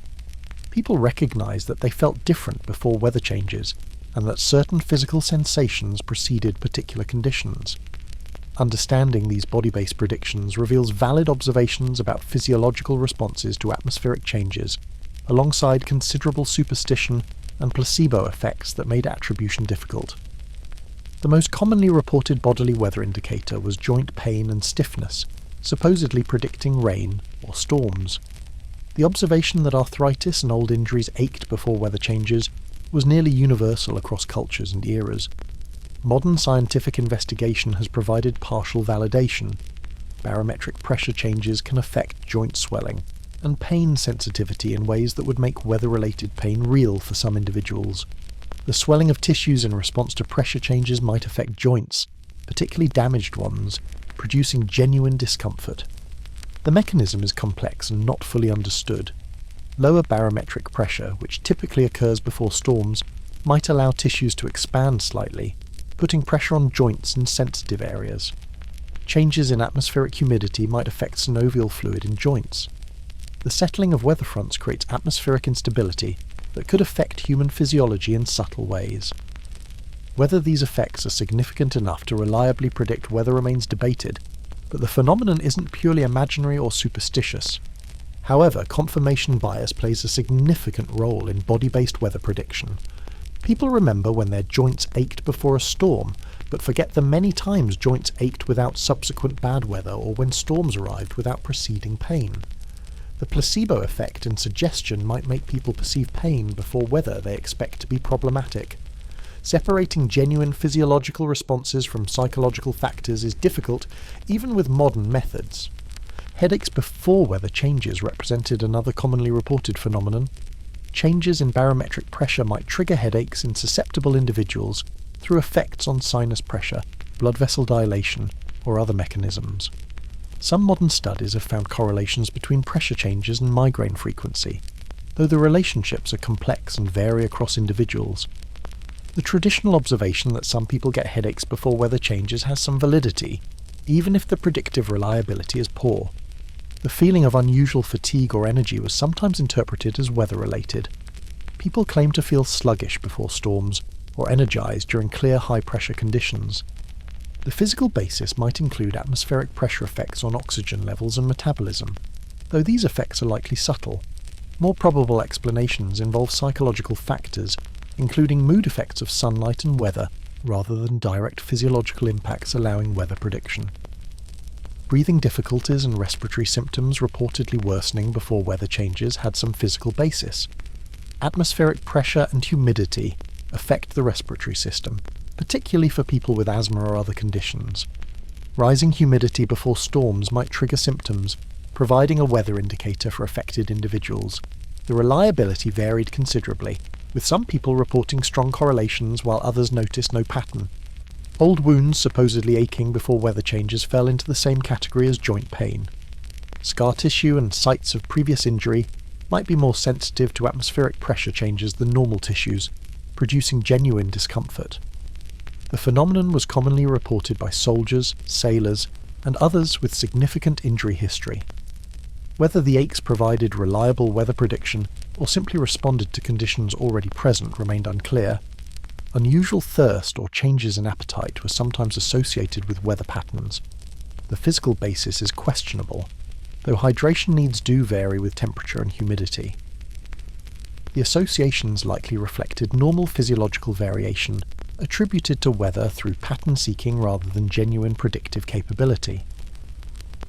People recognized that they felt different before weather changes, and that certain physical sensations preceded particular conditions. Understanding these body-based predictions reveals valid observations about physiological responses to atmospheric changes, alongside considerable superstition and placebo effects that made attribution difficult. The most commonly reported bodily weather indicator was joint pain and stiffness, supposedly predicting rain or storms. The observation that arthritis and old injuries ached before weather changes was nearly universal across cultures and eras. Modern scientific investigation has provided partial validation. Barometric pressure changes can affect joint swelling and pain sensitivity in ways that would make weather-related pain real for some individuals. The swelling of tissues in response to pressure changes might affect joints, particularly damaged ones, producing genuine discomfort. The mechanism is complex and not fully understood. Lower barometric pressure, which typically occurs before storms, might allow tissues to expand slightly, putting pressure on joints and sensitive areas. Changes in atmospheric humidity might affect synovial fluid in joints. The settling of weather fronts creates atmospheric instability that could affect human physiology in subtle ways. Whether these effects are significant enough to reliably predict weather remains debated, but the phenomenon isn't purely imaginary or superstitious. However, confirmation bias plays a significant role in body-based weather prediction. People remember when their joints ached before a storm, but forget the many times joints ached without subsequent bad weather or when storms arrived without preceding pain. The placebo effect and suggestion might make people perceive pain before weather they expect to be problematic. Separating genuine physiological responses from psychological factors is difficult, even with modern methods. Headaches before weather changes represented another commonly reported phenomenon. Changes in barometric pressure might trigger headaches in susceptible individuals through effects on sinus pressure, blood vessel dilation, or other mechanisms. Some modern studies have found correlations between pressure changes and migraine frequency, though the relationships are complex and vary across individuals. The traditional observation that some people get headaches before weather changes has some validity, even if the predictive reliability is poor. The feeling of unusual fatigue or energy was sometimes interpreted as weather-related. People claim to feel sluggish before storms, or energized during clear high-pressure conditions. The physical basis might include atmospheric pressure effects on oxygen levels and metabolism, though these effects are likely subtle. More probable explanations involve psychological factors, including mood effects of sunlight and weather, rather than direct physiological impacts allowing weather prediction. Breathing difficulties and respiratory symptoms reportedly worsening before weather changes had some physical basis. Atmospheric pressure and humidity affect the respiratory system, particularly for people with asthma or other conditions. Rising humidity before storms might trigger symptoms, providing a weather indicator for affected individuals. The reliability varied considerably, with some people reporting strong correlations while others noticed no pattern. Old wounds supposedly aching before weather changes fell into the same category as joint pain. Scar tissue and sites of previous injury might be more sensitive to atmospheric pressure changes than normal tissues, producing genuine discomfort. The phenomenon was commonly reported by soldiers, sailors, and others with significant injury history. Whether the aches provided reliable weather prediction or simply responded to conditions already present remained unclear. Unusual thirst or changes in appetite were sometimes associated with weather patterns. The physical basis is questionable, though hydration needs do vary with temperature and humidity. The associations likely reflected normal physiological variation attributed to weather through pattern seeking rather than genuine predictive capability.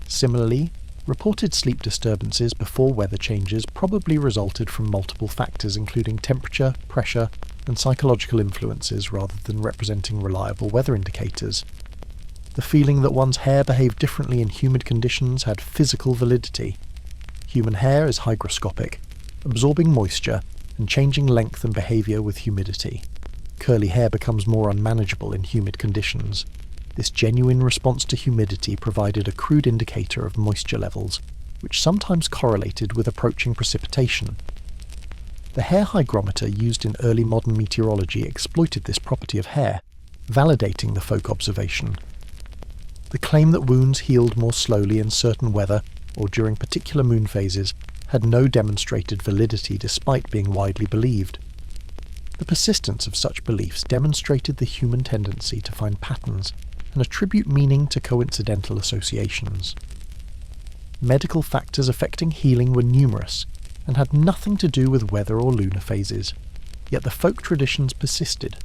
Similarly, reported sleep disturbances before weather changes probably resulted from multiple factors including temperature, pressure, and psychological influences rather than representing reliable weather indicators. The feeling that one's hair behaved differently in humid conditions had physical validity. Human hair is hygroscopic, absorbing moisture and changing length and behavior with humidity. Curly hair becomes more unmanageable in humid conditions. This genuine response to humidity provided a crude indicator of moisture levels, which sometimes correlated with approaching precipitation. The hair hygrometer used in early modern meteorology exploited this property of hair, validating the folk observation. The claim that wounds healed more slowly in certain weather or during particular moon phases had no demonstrated validity despite being widely believed. The persistence of such beliefs demonstrated the human tendency to find patterns and attribute meaning to coincidental associations. Medical factors affecting healing were numerous and had nothing to do with weather or lunar phases, yet the folk traditions persisted.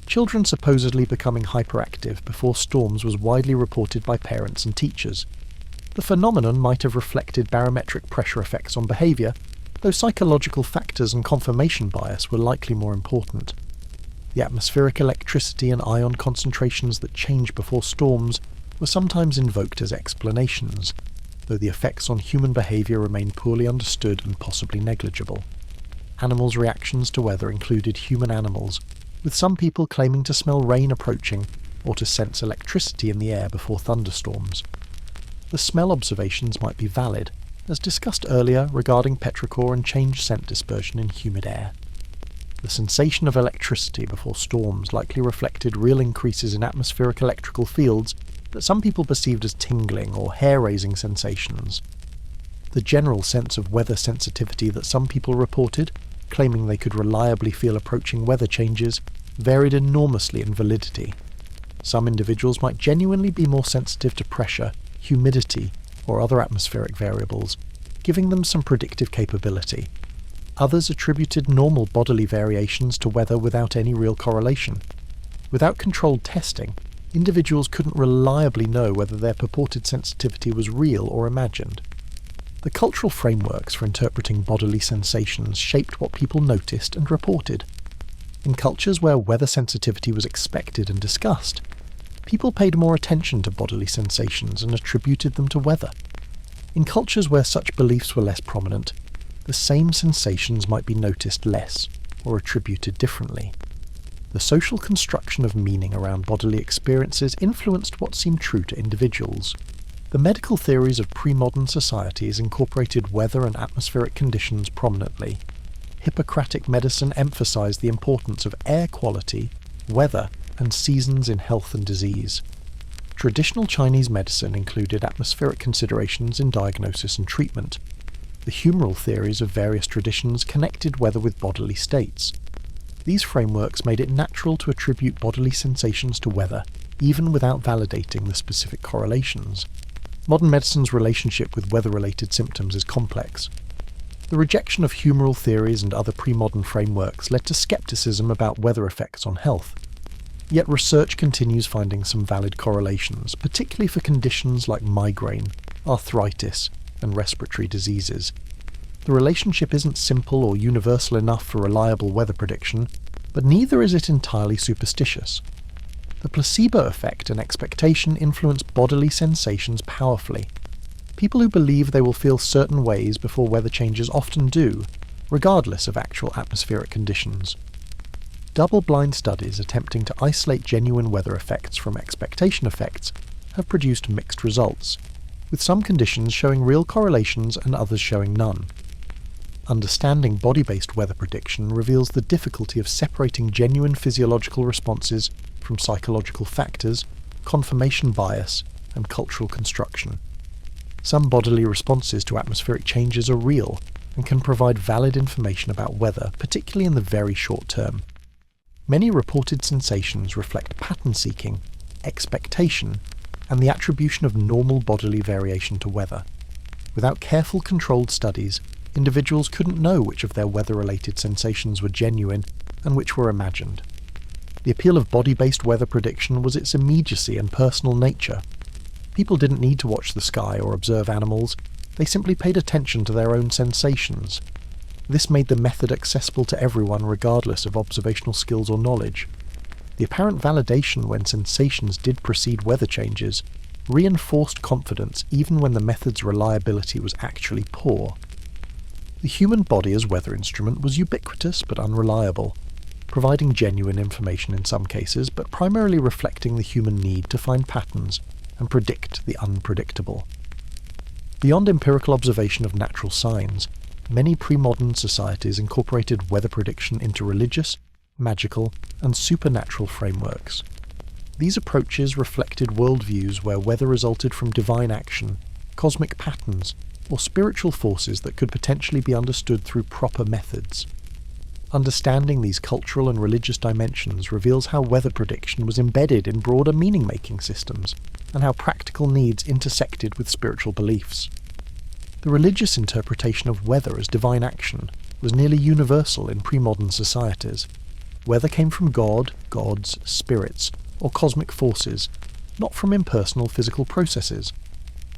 Children supposedly becoming hyperactive before storms was widely reported by parents and teachers. The phenomenon might have reflected barometric pressure effects on behaviour, though psychological factors and confirmation bias were likely more important. The atmospheric electricity and ion concentrations that change before storms were sometimes invoked as explanations, though the effects on human behaviour remain poorly understood and possibly negligible. Animals' reactions to weather included human animals, with some people claiming to smell rain approaching or to sense electricity in the air before thunderstorms. The smell observations might be valid, as discussed earlier regarding petrichor and change scent dispersion in humid air. The sensation of electricity before storms likely reflected real increases in atmospheric electrical fields that some people perceived as tingling or hair-raising sensations. The general sense of weather sensitivity that some people reported, claiming they could reliably feel approaching weather changes, varied enormously in validity. Some individuals might genuinely be more sensitive to pressure, humidity, or other atmospheric variables, giving them some predictive capability. Others attributed normal bodily variations to weather without any real correlation. Without controlled testing, individuals couldn't reliably know whether their purported sensitivity was real or imagined. The cultural frameworks for interpreting bodily sensations shaped what people noticed and reported. In cultures where weather sensitivity was expected and discussed, people paid more attention to bodily sensations and attributed them to weather. In cultures where such beliefs were less prominent, the same sensations might be noticed less or attributed differently. The social construction of meaning around bodily experiences influenced what seemed true to individuals. The medical theories of pre-modern societies incorporated weather and atmospheric conditions prominently. Hippocratic medicine emphasized the importance of air quality, weather, and seasons in health and disease. Traditional Chinese medicine included atmospheric considerations in diagnosis and treatment. The humoral theories of various traditions connected weather with bodily states. These frameworks made it natural to attribute bodily sensations to weather, even without validating the specific correlations. Modern medicine's relationship with weather-related symptoms is complex. The rejection of humoral theories and other pre-modern frameworks led to skepticism about weather effects on health. Yet research continues finding some valid correlations, particularly for conditions like migraine, arthritis, and respiratory diseases. The relationship isn't simple or universal enough for reliable weather prediction, but neither is it entirely superstitious. The placebo effect and expectation influence bodily sensations powerfully. People who believe they will feel certain ways before weather changes often do, regardless of actual atmospheric conditions. Double-blind studies attempting to isolate genuine weather effects from expectation effects have produced mixed results, with some conditions showing real correlations and others showing none. Understanding body-based weather prediction reveals the difficulty of separating genuine physiological responses from psychological factors, confirmation bias, and cultural construction. Some bodily responses to atmospheric changes are real and can provide valid information about weather, particularly in the very short term. Many reported sensations reflect pattern seeking, expectation, and the attribution of normal bodily variation to weather. Without careful controlled studies, individuals couldn't know which of their weather-related sensations were genuine and which were imagined. The appeal of body-based weather prediction was its immediacy and personal nature. People didn't need to watch the sky or observe animals, they simply paid attention to their own sensations. This made the method accessible to everyone regardless of observational skills or knowledge. The apparent validation when sensations did precede weather changes reinforced confidence even when the method's reliability was actually poor. The human body as weather instrument was ubiquitous but unreliable, providing genuine information in some cases, but primarily reflecting the human need to find patterns and predict the unpredictable. Beyond empirical observation of natural signs, many pre-modern societies incorporated weather prediction into religious, magical, and supernatural frameworks. These approaches reflected worldviews where weather resulted from divine action, cosmic patterns, or spiritual forces that could potentially be understood through proper methods. Understanding these cultural and religious dimensions reveals how weather prediction was embedded in broader meaning-making systems, and how practical needs intersected with spiritual beliefs. The religious interpretation of weather as divine action was nearly universal in pre-modern societies. Weather came from God, gods, spirits, or cosmic forces, not from impersonal physical processes.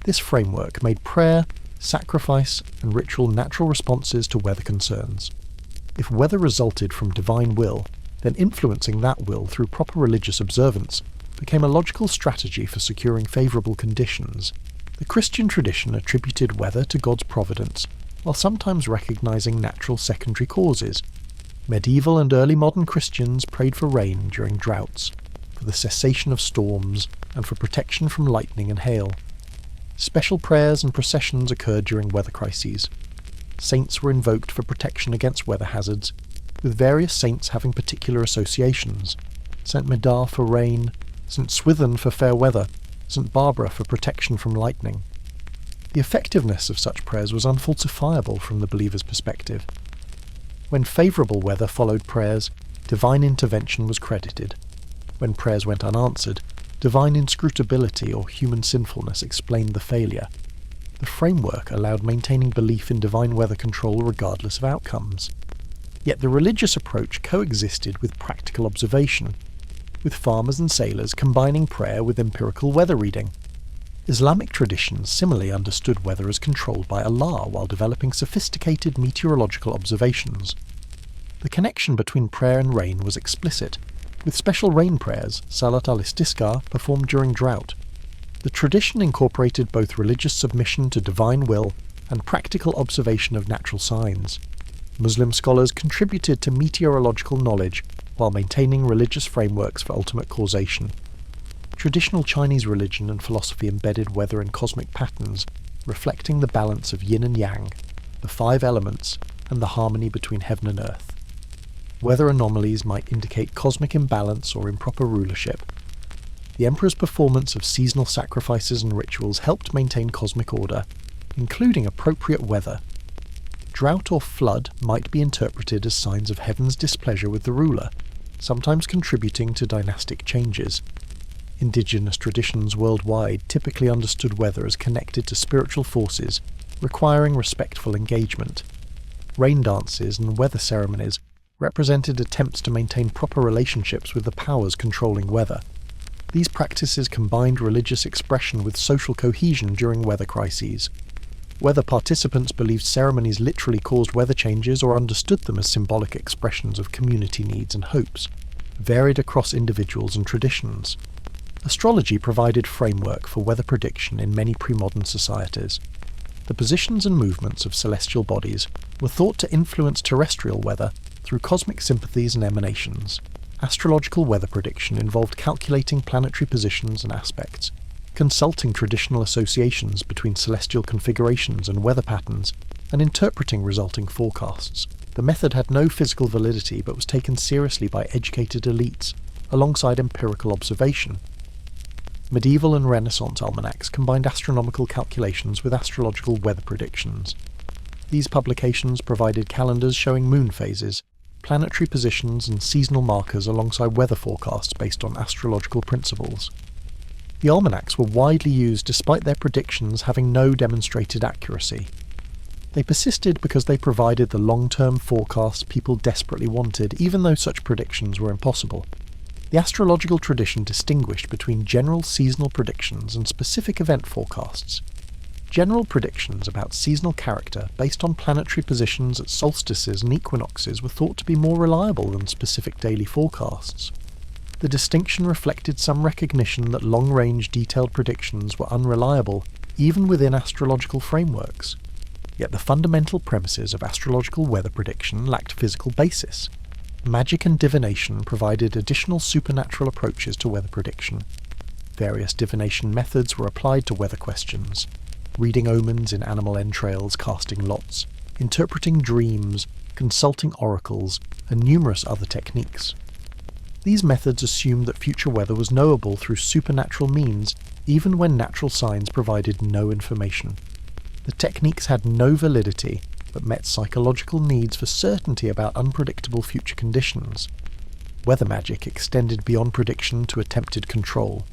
This framework made prayer, sacrifice, and ritual natural responses to weather concerns. If weather resulted from divine will, then influencing that will through proper religious observance became a logical strategy for securing favourable conditions. The Christian tradition attributed weather to God's providence, while sometimes recognising natural secondary causes. Medieval and early modern Christians prayed for rain during droughts, for the cessation of storms, and for protection from lightning and hail. Special prayers and processions occurred during weather crises. Saints were invoked for protection against weather hazards, with various saints having particular associations: St. Medard for rain, St. Swithin for fair weather, St. Barbara for protection from lightning. The effectiveness of such prayers was unfalsifiable from the believer's perspective. When favourable weather followed prayers, divine intervention was credited. When prayers went unanswered, divine inscrutability or human sinfulness explained the failure. The framework allowed maintaining belief in divine weather control regardless of outcomes. Yet the religious approach coexisted with practical observation, with farmers and sailors combining prayer with empirical weather reading. Islamic traditions similarly understood weather as controlled by Allah while developing sophisticated meteorological observations. The connection between prayer and rain was explicit, with special rain prayers, Salat al-Istisqa, performed during drought. The tradition incorporated both religious submission to divine will and practical observation of natural signs. Muslim scholars contributed to meteorological knowledge while maintaining religious frameworks for ultimate causation. Traditional Chinese religion and philosophy embedded weather in cosmic patterns, reflecting the balance of yin and yang, the five elements, and the harmony between heaven and earth. Weather anomalies might indicate cosmic imbalance or improper rulership. The emperor's performance of seasonal sacrifices and rituals helped maintain cosmic order, including appropriate weather. Drought or flood might be interpreted as signs of heaven's displeasure with the ruler, sometimes contributing to dynastic changes. Indigenous traditions worldwide typically understood weather as connected to spiritual forces, requiring respectful engagement. Rain dances and weather ceremonies represented attempts to maintain proper relationships with the powers controlling weather. These practices combined religious expression with social cohesion during weather crises. Whether participants believed ceremonies literally caused weather changes or understood them as symbolic expressions of community needs and hopes varied across individuals and traditions. Astrology provided framework for weather prediction in many pre-modern societies. The positions and movements of celestial bodies were thought to influence terrestrial weather through cosmic sympathies and emanations. Astrological weather prediction involved calculating planetary positions and aspects, consulting traditional associations between celestial configurations and weather patterns, and interpreting resulting forecasts. The method had no physical validity but was taken seriously by educated elites, alongside empirical observation. Medieval and Renaissance almanacs combined astronomical calculations with astrological weather predictions. These publications provided calendars showing moon phases, planetary positions and seasonal markers alongside weather forecasts based on astrological principles. The almanacs were widely used despite their predictions having no demonstrated accuracy. They persisted because they provided the long-term forecasts people desperately wanted, even though such predictions were impossible. The astrological tradition distinguished between general seasonal predictions and specific event forecasts. General predictions about seasonal character based on planetary positions at solstices and equinoxes were thought to be more reliable than specific daily forecasts. The distinction reflected some recognition that long-range detailed predictions were unreliable even within astrological frameworks. Yet the fundamental premises of astrological weather prediction lacked physical basis. Magic and divination provided additional supernatural approaches to weather prediction. Various divination methods were applied to weather questions: reading omens in animal entrails, casting lots, interpreting dreams, consulting oracles, and numerous other techniques. These methods assumed that future weather was knowable through supernatural means, even when natural signs provided no information. The techniques had no validity, but met psychological needs for certainty about unpredictable future conditions. Weather magic extended beyond prediction to attempted control.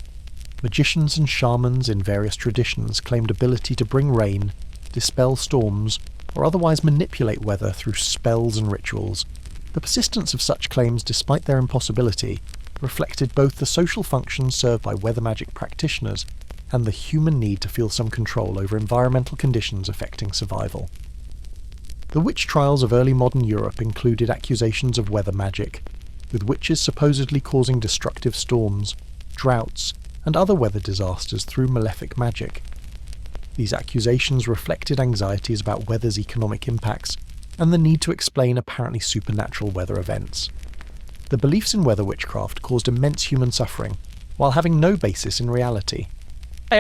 Magicians and shamans in various traditions claimed ability to bring rain, dispel storms, or otherwise manipulate weather through spells and rituals. The persistence of such claims, despite their impossibility, reflected both the social functions served by weather magic practitioners and the human need to feel some control over environmental conditions affecting survival. The witch trials of early modern Europe included accusations of weather magic, with witches supposedly causing destructive storms, droughts, and other weather disasters through malefic magic. These accusations reflected anxieties about weather's economic impacts and the need to explain apparently supernatural weather events. The beliefs in weather witchcraft caused immense human suffering, while having no basis in reality.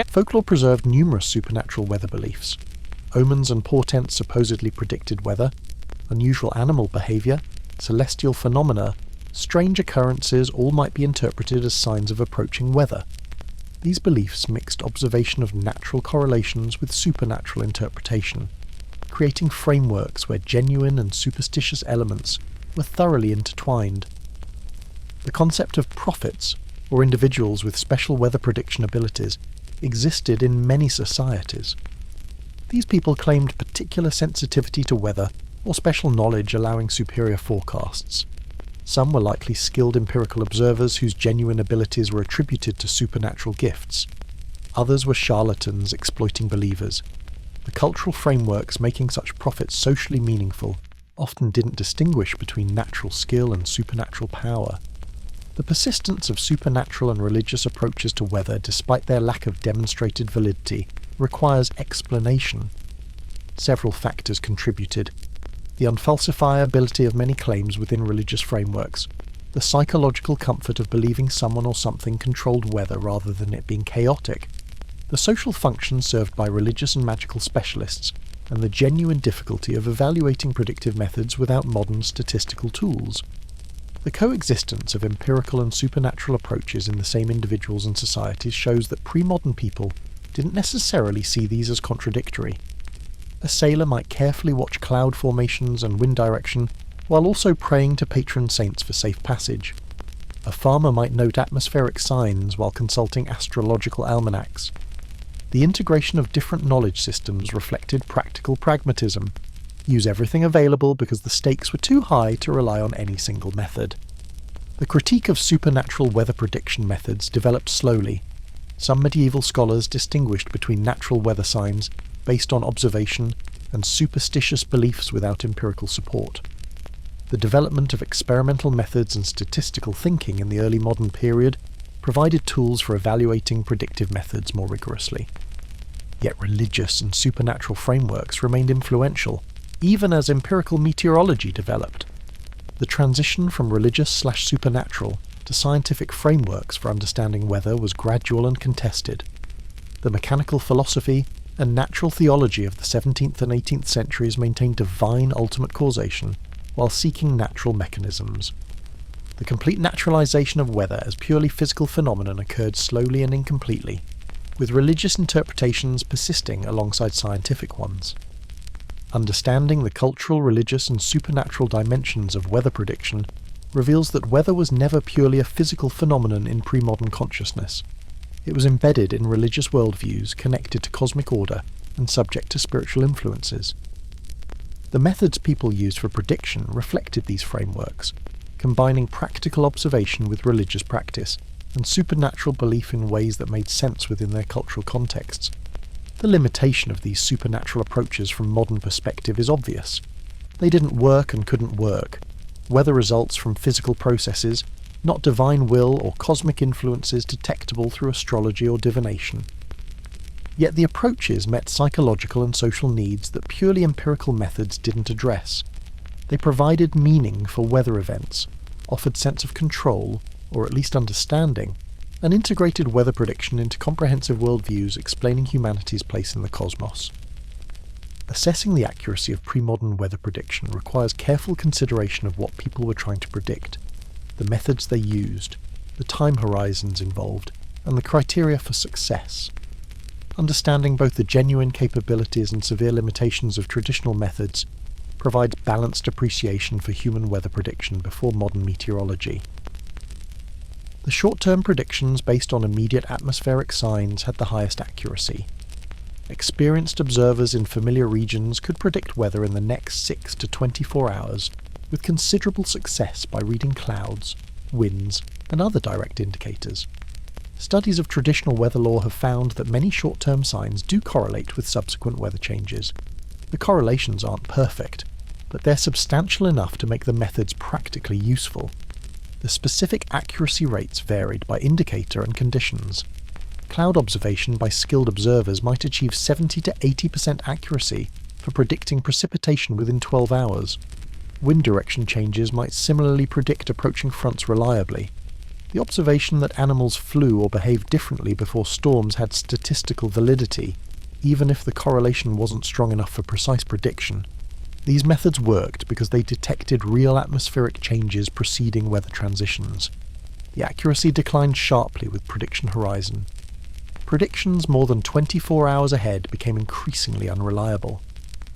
Folklore preserved numerous supernatural weather beliefs. Omens and portents supposedly predicted weather, unusual animal behaviour, celestial phenomena, strange occurrences all might be interpreted as signs of approaching weather. These beliefs mixed observation of natural correlations with supernatural interpretation, creating frameworks where genuine and superstitious elements were thoroughly intertwined. The concept of prophets, or individuals with special weather prediction abilities, existed in many societies. These people claimed particular sensitivity to weather or special knowledge allowing superior forecasts. Some were likely skilled empirical observers whose genuine abilities were attributed to supernatural gifts. Others were charlatans exploiting believers. The cultural frameworks making such prophets socially meaningful often didn't distinguish between natural skill and supernatural power. The persistence of supernatural and religious approaches to weather, despite their lack of demonstrated validity, requires explanation. Several factors contributed: the unfalsifiability of many claims within religious frameworks, the psychological comfort of believing someone or something controlled weather rather than it being chaotic, the social function served by religious and magical specialists, and the genuine difficulty of evaluating predictive methods without modern statistical tools. The coexistence of empirical and supernatural approaches in the same individuals and societies shows that pre-modern people didn't necessarily see these as contradictory. A sailor might carefully watch cloud formations and wind direction, while also praying to patron saints for safe passage. A farmer might note atmospheric signs while consulting astrological almanacs. The integration of different knowledge systems reflected practical pragmatism. Use everything available because the stakes were too high to rely on any single method. The critique of supernatural weather prediction methods developed slowly. Some medieval scholars distinguished between natural weather signs based on observation and superstitious beliefs without empirical support. The development of experimental methods and statistical thinking in the early modern period provided tools for evaluating predictive methods more rigorously. Yet religious and supernatural frameworks remained influential, even as empirical meteorology developed. The transition from religious/supernatural to scientific frameworks for understanding weather was gradual and contested. The mechanical philosophy and natural theology of the 17th and 18th centuries maintained divine ultimate causation while seeking natural mechanisms. The complete naturalization of weather as purely physical phenomenon occurred slowly and incompletely, with religious interpretations persisting alongside scientific ones. Understanding the cultural, religious, and supernatural dimensions of weather prediction reveals that weather was never purely a physical phenomenon in pre-modern consciousness. It was embedded in religious worldviews connected to cosmic order and subject to spiritual influences. The methods people used for prediction reflected these frameworks, combining practical observation with religious practice and supernatural belief in ways that made sense within their cultural contexts. The limitation of these supernatural approaches from modern perspective is obvious. They didn't work and couldn't work. Weather results from physical processes, not divine will or cosmic influences detectable through astrology or divination. Yet the approaches met psychological and social needs that purely empirical methods didn't address. They provided meaning for weather events, offered sense of control, or at least understanding, and integrated weather prediction into comprehensive worldviews explaining humanity's place in the cosmos. Assessing the accuracy of pre-modern weather prediction requires careful consideration of what people were trying to predict, the methods they used, the time horizons involved, and the criteria for success. Understanding both the genuine capabilities and severe limitations of traditional methods provides balanced appreciation for human weather prediction before modern meteorology. The short-term predictions based on immediate atmospheric signs had the highest accuracy. Experienced observers in familiar regions could predict weather in the next 6 to 24 hours with considerable success by reading clouds, winds, and other direct indicators. Studies of traditional weather lore have found that many short-term signs do correlate with subsequent weather changes. The correlations aren't perfect, but they're substantial enough to make the methods practically useful. The specific accuracy rates varied by indicator and conditions. Cloud observation by skilled observers might achieve 70 to 80% accuracy for predicting precipitation within 12 hours. Wind direction changes might similarly predict approaching fronts reliably. The observation that animals flew or behaved differently before storms had statistical validity, even if the correlation wasn't strong enough for precise prediction. These methods worked because they detected real atmospheric changes preceding weather transitions. The accuracy declined sharply with prediction horizon. Predictions more than 24 hours ahead became increasingly unreliable.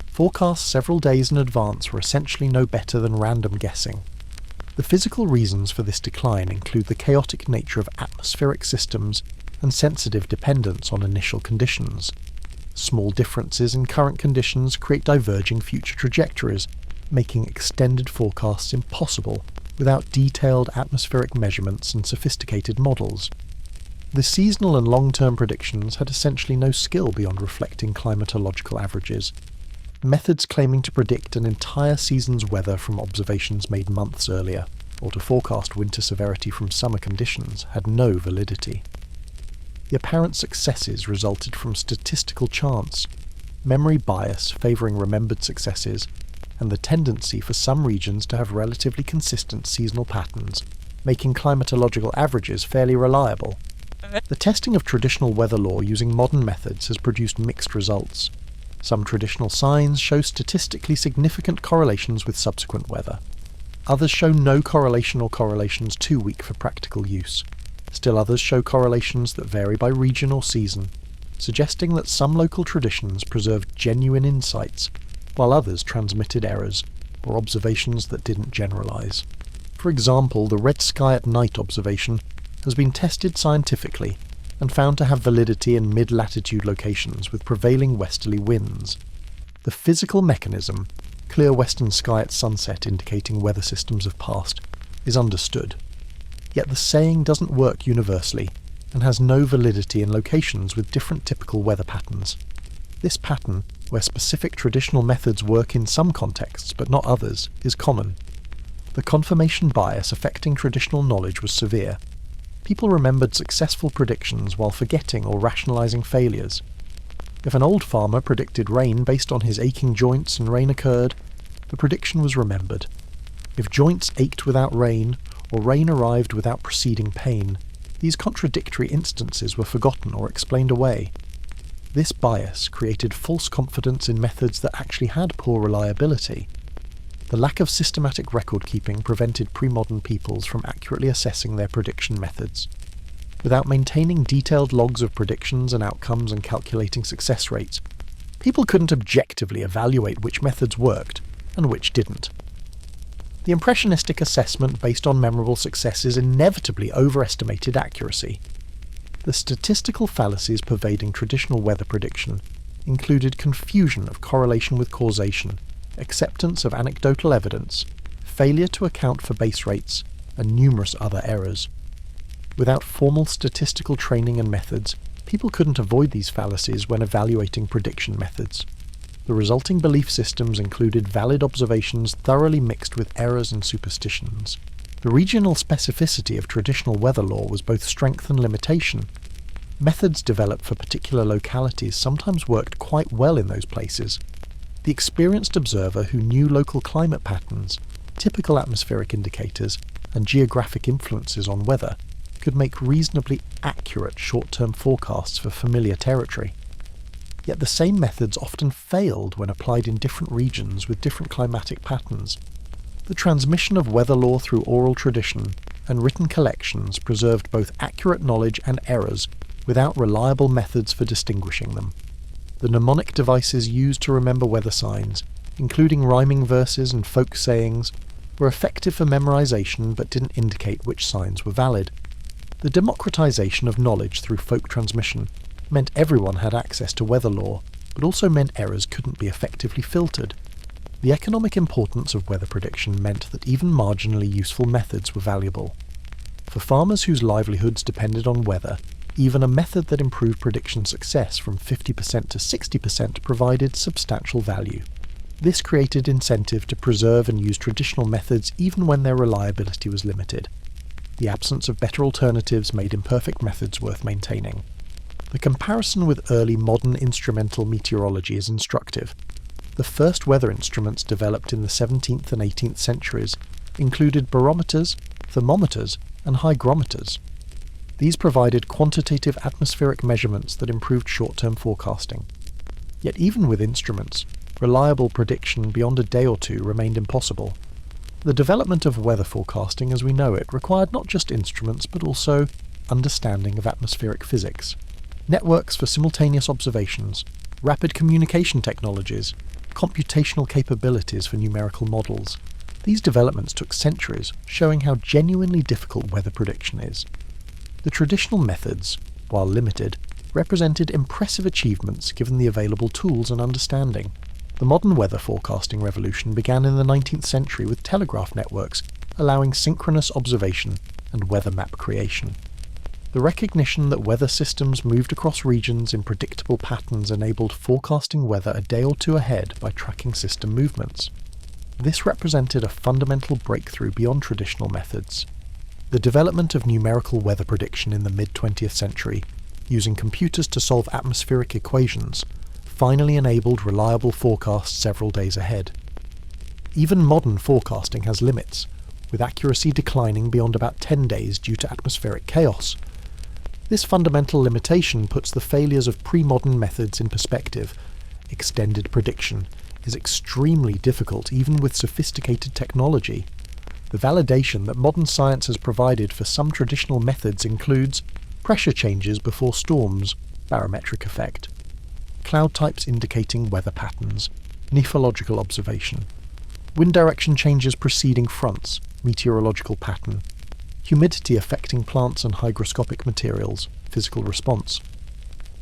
Forecasts several days in advance were essentially no better than random guessing. The physical reasons for this decline include the chaotic nature of atmospheric systems and sensitive dependence on initial conditions. Small differences in current conditions create diverging future trajectories, making extended forecasts impossible without detailed atmospheric measurements and sophisticated models. The seasonal and long-term predictions had essentially no skill beyond reflecting climatological averages. Methods claiming to predict an entire season's weather from observations made months earlier, or to forecast winter severity from summer conditions, had no validity. The apparent successes resulted from statistical chance, memory bias favouring remembered successes, and the tendency for some regions to have relatively consistent seasonal patterns, making climatological averages fairly reliable. The testing of traditional weather law using modern methods has produced mixed results. Some traditional signs show statistically significant correlations with subsequent weather. Others show no correlation or correlations too weak for practical use. Still others show correlations that vary by region or season, suggesting that some local traditions preserved genuine insights, while others transmitted errors, or observations that didn't generalize. For example, the red sky at night observation has been tested scientifically and found to have validity in mid-latitude locations with prevailing westerly winds. The physical mechanism, clear western sky at sunset indicating weather systems have passed, is understood. Yet the saying doesn't work universally, and has no validity in locations with different typical weather patterns. This pattern, where specific traditional methods work in some contexts but not others, is common. The confirmation bias affecting traditional knowledge was severe. People remembered successful predictions while forgetting or rationalizing failures. If an old farmer predicted rain based on his aching joints and rain occurred, the prediction was remembered. If joints ached without rain, or rain arrived without preceding pain, these contradictory instances were forgotten or explained away. This bias created false confidence in methods that actually had poor reliability. The lack of systematic record-keeping prevented pre-modern peoples from accurately assessing their prediction methods. Without maintaining detailed logs of predictions and outcomes and calculating success rates, people couldn't objectively evaluate which methods worked and which didn't. The impressionistic assessment based on memorable successes inevitably overestimated accuracy. The statistical fallacies pervading traditional weather prediction included confusion of correlation with causation, acceptance of anecdotal evidence, failure to account for base rates, and numerous other errors. Without formal statistical training and methods, people couldn't avoid these fallacies when evaluating prediction methods. The resulting belief systems included valid observations thoroughly mixed with errors and superstitions. The regional specificity of traditional weather law was both strength and limitation. Methods developed for particular localities sometimes worked quite well in those places. The experienced observer who knew local climate patterns, typical atmospheric indicators, and geographic influences on weather could make reasonably accurate short-term forecasts for familiar territory. Yet the same methods often failed when applied in different regions with different climatic patterns. The transmission of weather law through oral tradition and written collections preserved both accurate knowledge and errors without reliable methods for distinguishing them. The mnemonic devices used to remember weather signs, including rhyming verses and folk sayings, were effective for memorization but didn't indicate which signs were valid. The democratization of knowledge through folk transmission meant everyone had access to weather law, but also meant errors couldn't be effectively filtered. The economic importance of weather prediction meant that even marginally useful methods were valuable. For farmers whose livelihoods depended on weather, even a method that improved prediction success from 50% to 60% provided substantial value. This created incentive to preserve and use traditional methods even when their reliability was limited. The absence of better alternatives made imperfect methods worth maintaining. The comparison with early modern instrumental meteorology is instructive. The first weather instruments developed in the 17th and 18th centuries included barometers, thermometers, and hygrometers. These provided quantitative atmospheric measurements that improved short-term forecasting. Yet even with instruments, reliable prediction beyond a day or two remained impossible. The development of weather forecasting as we know it required not just instruments but also understanding of atmospheric physics, networks for simultaneous observations, rapid communication technologies, computational capabilities for numerical models. These developments took centuries, showing how genuinely difficult weather prediction is. The traditional methods, while limited, represented impressive achievements given the available tools and understanding. The modern weather forecasting revolution began in the 19th century with telegraph networks allowing synchronous observation and weather map creation. The recognition that weather systems moved across regions in predictable patterns enabled forecasting weather a day or two ahead by tracking system movements. This represented a fundamental breakthrough beyond traditional methods. The development of numerical weather prediction in the mid-20th century, using computers to solve atmospheric equations, finally enabled reliable forecasts several days ahead. Even modern forecasting has limits, with accuracy declining beyond about 10 days due to atmospheric chaos. This fundamental limitation puts the failures of pre-modern methods in perspective. Extended prediction is extremely difficult even with sophisticated technology. The validation that modern science has provided for some traditional methods includes pressure changes before storms, barometric effect, cloud types indicating weather patterns, nephrological observation, wind direction changes preceding fronts, meteorological pattern, humidity affecting plants and hygroscopic materials, physical response,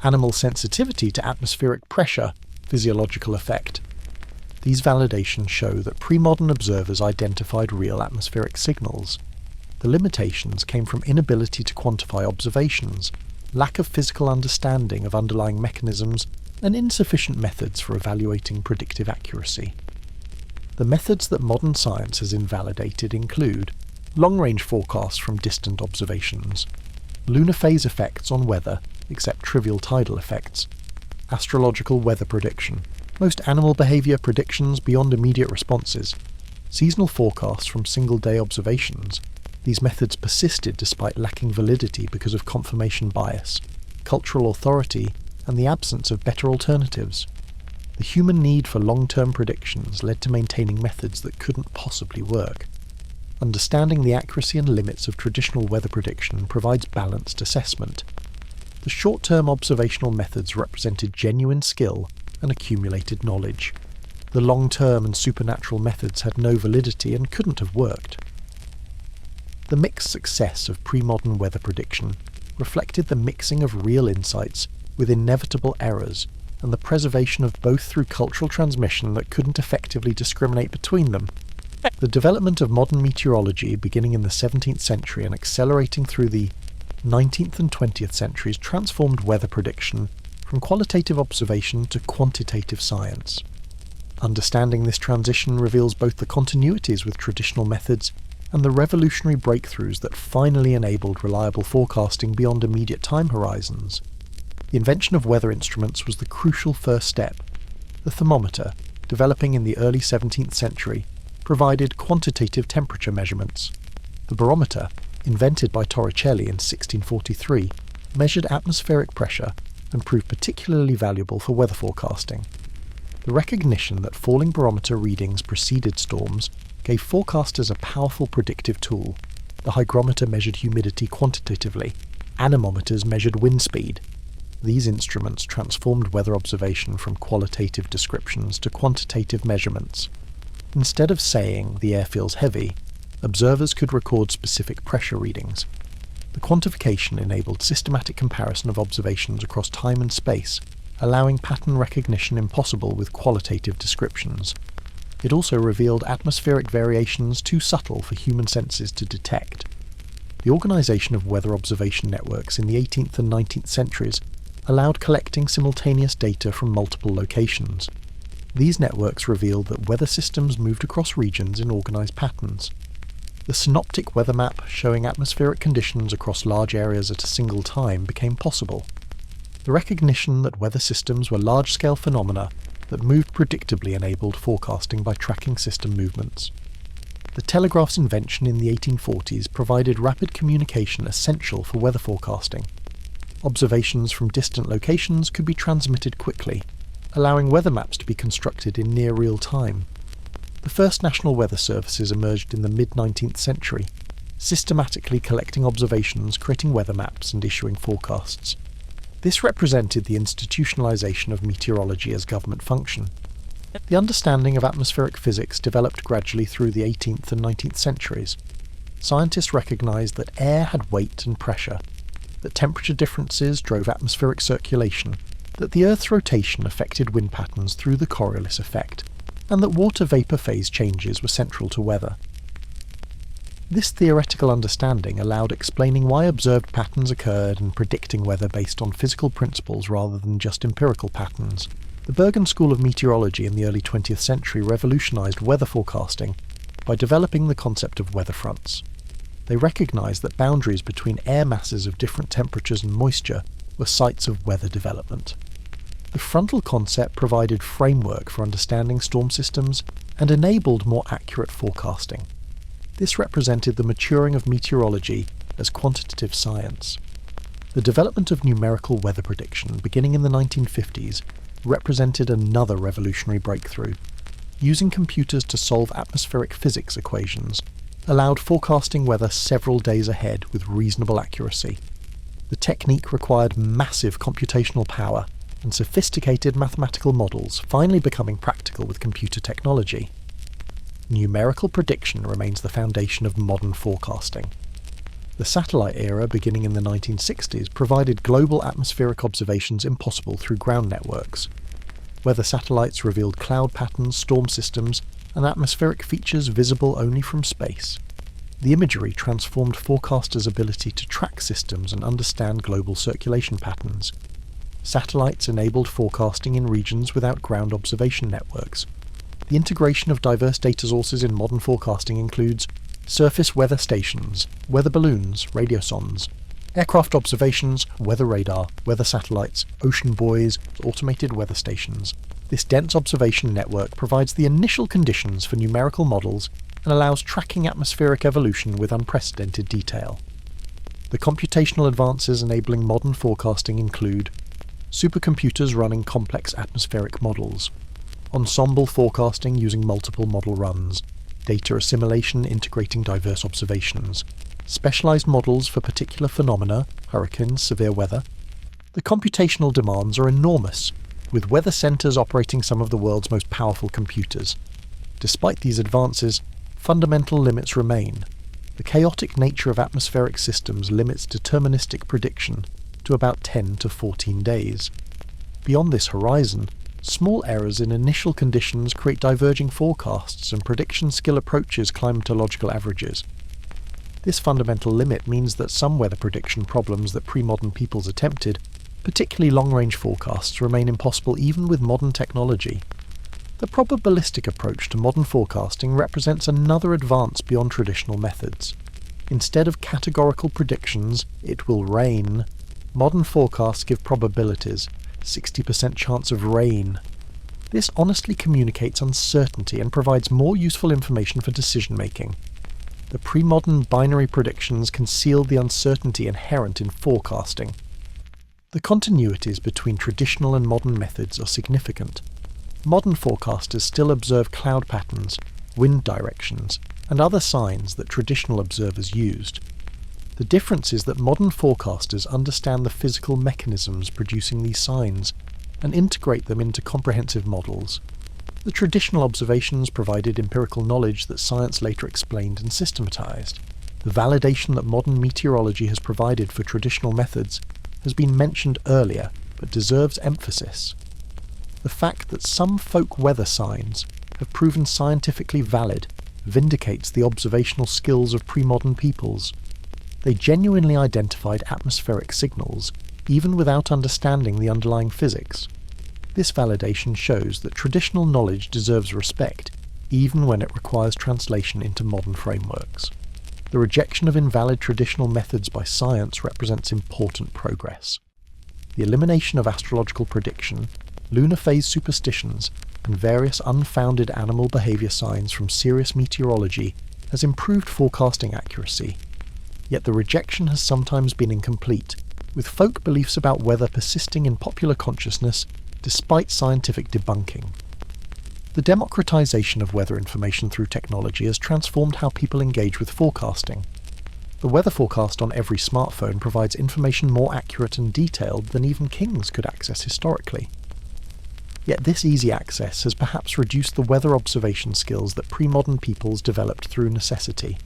animal sensitivity to atmospheric pressure, physiological effect. These validations show that pre-modern observers identified real atmospheric signals. The limitations came from inability to quantify observations, lack of physical understanding of underlying mechanisms, and insufficient methods for evaluating predictive accuracy. The methods that modern science has invalidated include long-range forecasts from distant observations, lunar phase effects on weather, except trivial tidal effects, astrological weather prediction, most animal behaviour predictions beyond immediate responses, seasonal forecasts from single-day observations. These methods persisted despite lacking validity because of confirmation bias, cultural authority, and the absence of better alternatives. The human need for long-term predictions led to maintaining methods that couldn't possibly work. Understanding the accuracy and limits of traditional weather prediction provides balanced assessment. The short-term observational methods represented genuine skill and accumulated knowledge. The long-term and supernatural methods had no validity and couldn't have worked. The mixed success of pre-modern weather prediction reflected the mixing of real insights with inevitable errors and the preservation of both through cultural transmission that couldn't effectively discriminate between them. The development of modern meteorology beginning in the 17th century and accelerating through the 19th and 20th centuries transformed weather prediction from qualitative observation to quantitative science. Understanding this transition reveals both the continuities with traditional methods and the revolutionary breakthroughs that finally enabled reliable forecasting beyond immediate time horizons. The invention of weather instruments was the crucial first step. The thermometer, developing in the early 17th century, provided quantitative temperature measurements. The barometer, invented by Torricelli in 1643, measured atmospheric pressure and proved particularly valuable for weather forecasting. The recognition that falling barometer readings preceded storms gave forecasters a powerful predictive tool. The hygrometer measured humidity quantitatively. Anemometers measured wind speed. These instruments transformed weather observation from qualitative descriptions to quantitative measurements. Instead of saying the air feels heavy, observers could record specific pressure readings. The quantification enabled systematic comparison of observations across time and space, allowing pattern recognition impossible with qualitative descriptions. It also revealed atmospheric variations too subtle for human senses to detect. The organisation of weather observation networks in the 18th and 19th centuries allowed collecting simultaneous data from multiple locations. These networks revealed that weather systems moved across regions in organised patterns. The synoptic weather map showing atmospheric conditions across large areas at a single time became possible. The recognition that weather systems were large-scale phenomena that moved predictably enabled forecasting by tracking system movements. The telegraph's invention in the 1840s provided rapid communication essential for weather forecasting. Observations from distant locations could be transmitted quickly, allowing weather maps to be constructed in near real time. The first national weather services emerged in the mid-19th century, systematically collecting observations, creating weather maps and issuing forecasts. This represented the institutionalization of meteorology as government function. The understanding of atmospheric physics developed gradually through the 18th and 19th centuries. Scientists recognized that air had weight and pressure, that temperature differences drove atmospheric circulation, that the Earth's rotation affected wind patterns through the Coriolis effect, and that water vapour phase changes were central to weather. This theoretical understanding allowed explaining why observed patterns occurred and predicting weather based on physical principles rather than just empirical patterns. The Bergen School of Meteorology in the early 20th century revolutionised weather forecasting by developing the concept of weather fronts. They recognised that boundaries between air masses of different temperatures and moisture were sites of weather development. The frontal concept provided framework for understanding storm systems and enabled more accurate forecasting. This represented the maturing of meteorology as quantitative science. The development of numerical weather prediction, beginning in the 1950s, represented another revolutionary breakthrough. Using computers to solve atmospheric physics equations allowed forecasting weather several days ahead with reasonable accuracy. The technique required massive computational power and sophisticated mathematical models, finally becoming practical with computer technology. Numerical prediction remains the foundation of modern forecasting. The satellite era, beginning in the 1960s, provided global atmospheric observations impossible through ground networks. Weather satellites revealed cloud patterns, storm systems, and atmospheric features visible only from space. The imagery transformed forecasters' ability to track systems and understand global circulation patterns. Satellites enabled forecasting in regions without ground observation networks. The integration of diverse data sources in modern forecasting includes surface weather stations, weather balloons, radiosondes, aircraft observations, weather radar, weather satellites, ocean buoys, automated weather stations. This dense observation network provides the initial conditions for numerical models and allows tracking atmospheric evolution with unprecedented detail. The computational advances enabling modern forecasting include supercomputers running complex atmospheric models, ensemble forecasting using multiple model runs, data assimilation integrating diverse observations, specialized models for particular phenomena, hurricanes, severe weather. The computational demands are enormous, with weather centers operating some of the world's most powerful computers. Despite these advances, fundamental limits remain. The chaotic nature of atmospheric systems limits deterministic prediction to about 10 to 14 days. Beyond this horizon, small errors in initial conditions create diverging forecasts and prediction skill approaches climatological averages. This fundamental limit means that some weather prediction problems that pre-modern peoples attempted, particularly long-range forecasts, remain impossible even with modern technology. The probabilistic approach to modern forecasting represents another advance beyond traditional methods. Instead of categorical predictions, "it will rain," modern forecasts give probabilities, 60% chance of rain. This honestly communicates uncertainty and provides more useful information for decision-making. The pre-modern binary predictions concealed the uncertainty inherent in forecasting. The continuities between traditional and modern methods are significant. Modern forecasters still observe cloud patterns, wind directions, and other signs that traditional observers used. The difference is that modern forecasters understand the physical mechanisms producing these signs and integrate them into comprehensive models. The traditional observations provided empirical knowledge that science later explained and systematized. The validation that modern meteorology has provided for traditional methods has been mentioned earlier, but deserves emphasis. The fact that some folk weather signs have proven scientifically valid vindicates the observational skills of pre-modern peoples. They genuinely identified atmospheric signals, even without understanding the underlying physics. This validation shows that traditional knowledge deserves respect, even when it requires translation into modern frameworks. The rejection of invalid traditional methods by science represents important progress. The elimination of astrological prediction, lunar phase superstitions, and various unfounded animal behavior signs from serious meteorology has improved forecasting accuracy. Yet the rejection has sometimes been incomplete, with folk beliefs about weather persisting in popular consciousness despite scientific debunking. The democratization of weather information through technology has transformed how people engage with forecasting. The weather forecast on every smartphone provides information more accurate and detailed than even kings could access historically. Yet this easy access has perhaps reduced the weather observation skills that pre-modern peoples developed through necessity.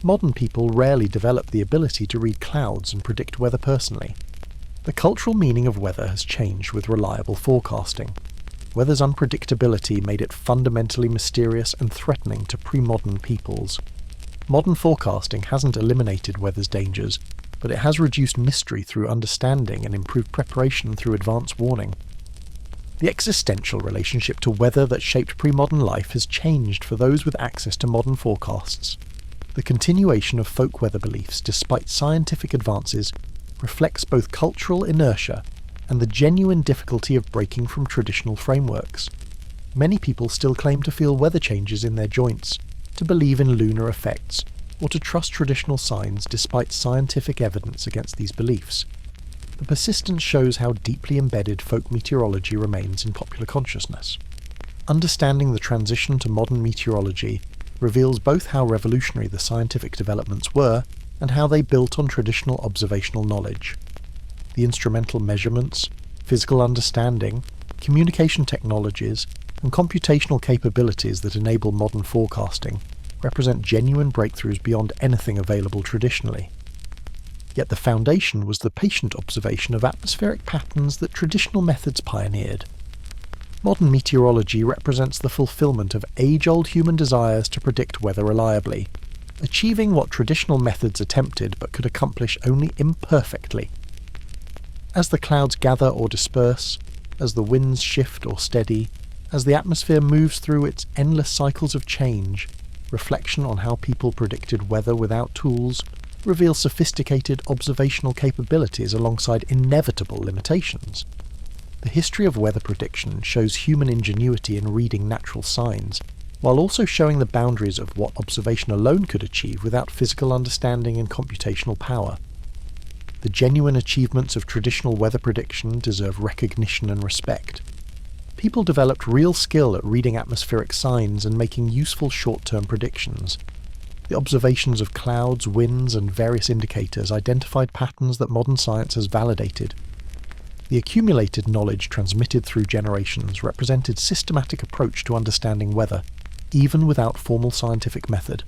Modern people rarely develop the ability to read clouds and predict weather personally. The cultural meaning of weather has changed with reliable forecasting. Weather's unpredictability made it fundamentally mysterious and threatening to pre-modern peoples. Modern forecasting hasn't eliminated weather's dangers, but it has reduced mystery through understanding and improved preparation through advance warning. The existential relationship to weather that shaped pre-modern life has changed for those with access to modern forecasts. The continuation of folk weather beliefs despite scientific advances reflects both cultural inertia and the genuine difficulty of breaking from traditional frameworks. Many people still claim to feel weather changes in their joints, to believe in lunar effects, or to trust traditional signs despite scientific evidence against these beliefs. The persistence shows how deeply embedded folk meteorology remains in popular consciousness. Understanding the transition to modern meteorology reveals both how revolutionary the scientific developments were and how they built on traditional observational knowledge. The instrumental measurements, physical understanding, communication technologies, and computational capabilities that enable modern forecasting represent genuine breakthroughs beyond anything available traditionally. Yet the foundation was the patient observation of atmospheric patterns that traditional methods pioneered. Modern meteorology represents the fulfillment of age-old human desires to predict weather reliably, achieving what traditional methods attempted but could accomplish only imperfectly. As the clouds gather or disperse, as the winds shift or steady, as the atmosphere moves through its endless cycles of change, reflection on how people predicted weather without tools reveals sophisticated observational capabilities alongside inevitable limitations. The history of weather prediction shows human ingenuity in reading natural signs, while also showing the boundaries of what observation alone could achieve without physical understanding and computational power. The genuine achievements of traditional weather prediction deserve recognition and respect. People developed real skill at reading atmospheric signs and making useful short-term predictions. The observations of clouds, winds, and various indicators identified patterns that modern science has validated. The accumulated knowledge transmitted through generations represented systematic approach to understanding weather, even without formal scientific method.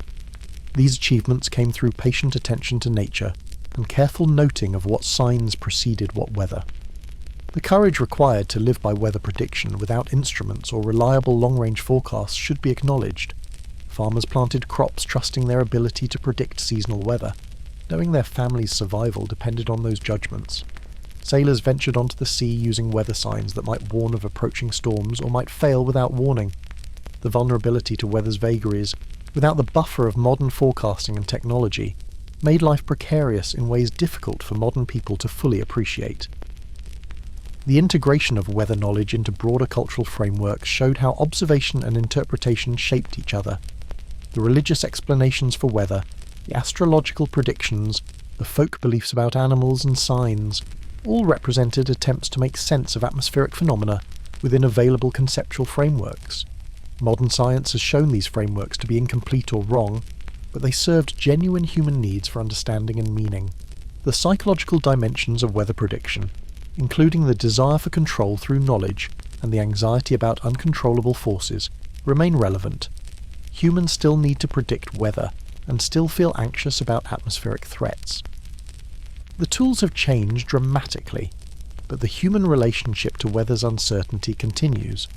These achievements came through patient attention to nature and careful noting of what signs preceded what weather. The courage required to live by weather prediction without instruments or reliable long-range forecasts should be acknowledged. Farmers planted crops trusting their ability to predict seasonal weather, knowing their family's survival depended on those judgments. Sailors ventured onto the sea using weather signs that might warn of approaching storms or might fail without warning. The vulnerability to weather's vagaries, without the buffer of modern forecasting and technology, made life precarious in ways difficult for modern people to fully appreciate. The integration of weather knowledge into broader cultural frameworks showed how observation and interpretation shaped each other. The religious explanations for weather, the astrological predictions, the folk beliefs about animals and signs, all represented attempts to make sense of atmospheric phenomena within available conceptual frameworks. Modern science has shown these frameworks to be incomplete or wrong, but they served genuine human needs for understanding and meaning. The psychological dimensions of weather prediction, including the desire for control through knowledge and the anxiety about uncontrollable forces, remain relevant. Humans still need to predict weather and still feel anxious about atmospheric threats. The tools have changed dramatically, but the human relationship to weather's uncertainty continues.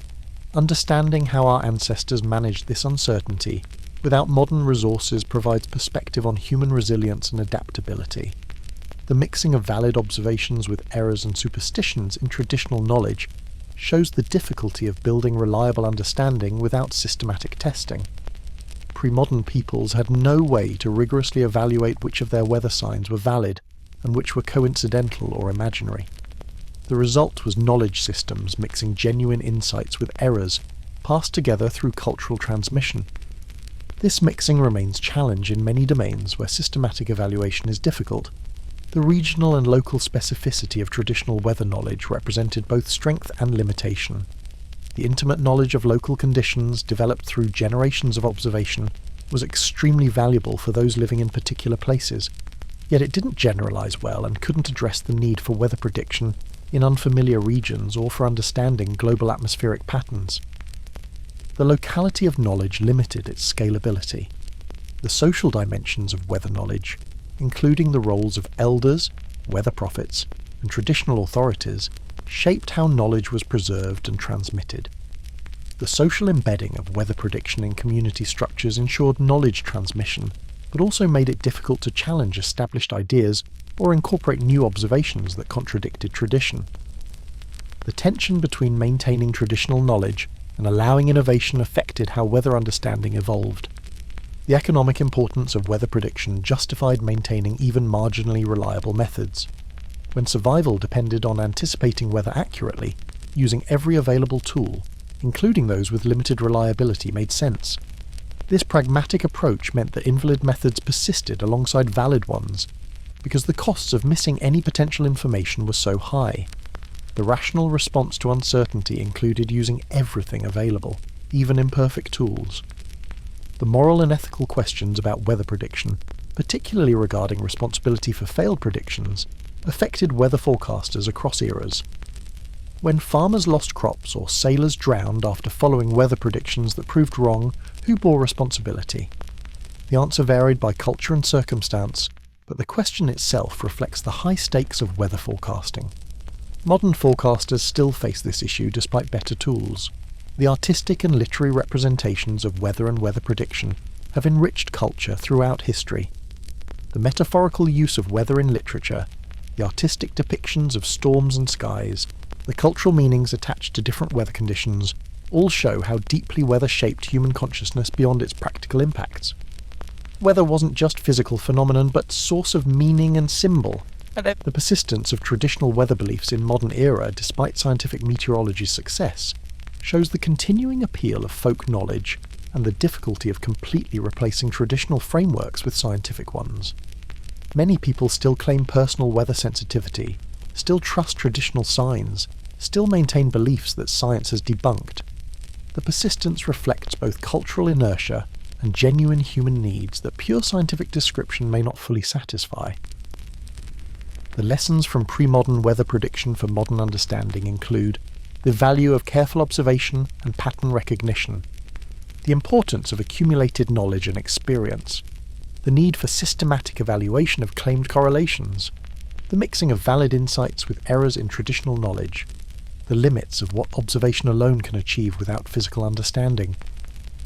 Understanding how our ancestors managed this uncertainty without modern resources provides perspective on human resilience and adaptability. The mixing of valid observations with errors and superstitions in traditional knowledge shows the difficulty of building reliable understanding without systematic testing. Pre-modern peoples had no way to rigorously evaluate which of their weather signs were valid and which were coincidental or imaginary. The result was knowledge systems mixing genuine insights with errors, passed together through cultural transmission. This mixing remains a challenge in many domains where systematic evaluation is difficult. The regional and local specificity of traditional weather knowledge represented both strength and limitation. The intimate knowledge of local conditions, developed through generations of observation, was extremely valuable for those living in particular places, yet it didn't generalize well and couldn't address the need for weather prediction in unfamiliar regions or for understanding global atmospheric patterns. The locality of knowledge limited its scalability. The social dimensions of weather knowledge, including the roles of elders, weather prophets, and traditional authorities, shaped how knowledge was preserved and transmitted. The social embedding of weather prediction in community structures ensured knowledge transmission, but also made it difficult to challenge established ideas or incorporate new observations that contradicted tradition. The tension between maintaining traditional knowledge and allowing innovation affected how weather understanding evolved. The economic importance of weather prediction justified maintaining even marginally reliable methods. When survival depended on anticipating weather accurately, using every available tool, including those with limited reliability, made sense. This pragmatic approach meant that invalid methods persisted alongside valid ones, because the costs of missing any potential information were so high. The rational response to uncertainty included using everything available, even imperfect tools. The moral and ethical questions about weather prediction, particularly regarding responsibility for failed predictions, affected weather forecasters across eras. When farmers lost crops or sailors drowned after following weather predictions that proved wrong, who bore responsibility? The answer varied by culture and circumstance, but the question itself reflects the high stakes of weather forecasting. Modern forecasters still face this issue despite better tools. The artistic and literary representations of weather and weather prediction have enriched culture throughout history. The metaphorical use of weather in literature, the artistic depictions of storms and skies, the cultural meanings attached to different weather conditions, all show how deeply weather shaped human consciousness beyond its practical impacts. Weather wasn't just physical phenomenon, but source of meaning and symbol. The persistence of traditional weather beliefs in modern era, despite scientific meteorology's success, shows the continuing appeal of folk knowledge and the difficulty of completely replacing traditional frameworks with scientific ones. Many people still claim personal weather sensitivity, still trust traditional signs, still maintain beliefs that science has debunked. The persistence reflects both cultural inertia and genuine human needs that pure scientific description may not fully satisfy. The lessons from pre-modern weather prediction for modern understanding include the value of careful observation and pattern recognition, the importance of accumulated knowledge and experience, the need for systematic evaluation of claimed correlations, the mixing of valid insights with errors in traditional knowledge, the limits of what observation alone can achieve without physical understanding,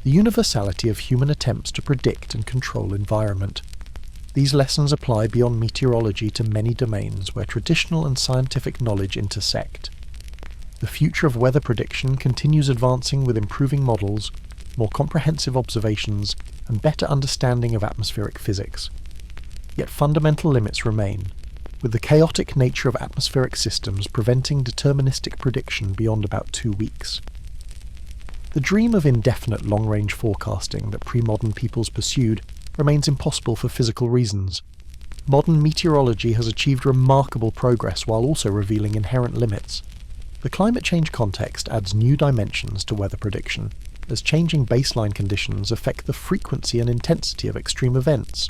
the universality of human attempts to predict and control environment. These lessons apply beyond meteorology to many domains where traditional and scientific knowledge intersect. The future of weather prediction continues advancing with improving models, more comprehensive observations, and better understanding of atmospheric physics. Yet fundamental limits remain, with the chaotic nature of atmospheric systems preventing deterministic prediction beyond about 2 weeks. The dream of indefinite long-range forecasting that pre-modern peoples pursued remains impossible for physical reasons. Modern meteorology has achieved remarkable progress while also revealing inherent limits. The climate change context adds new dimensions to weather prediction, as changing baseline conditions affect the frequency and intensity of extreme events.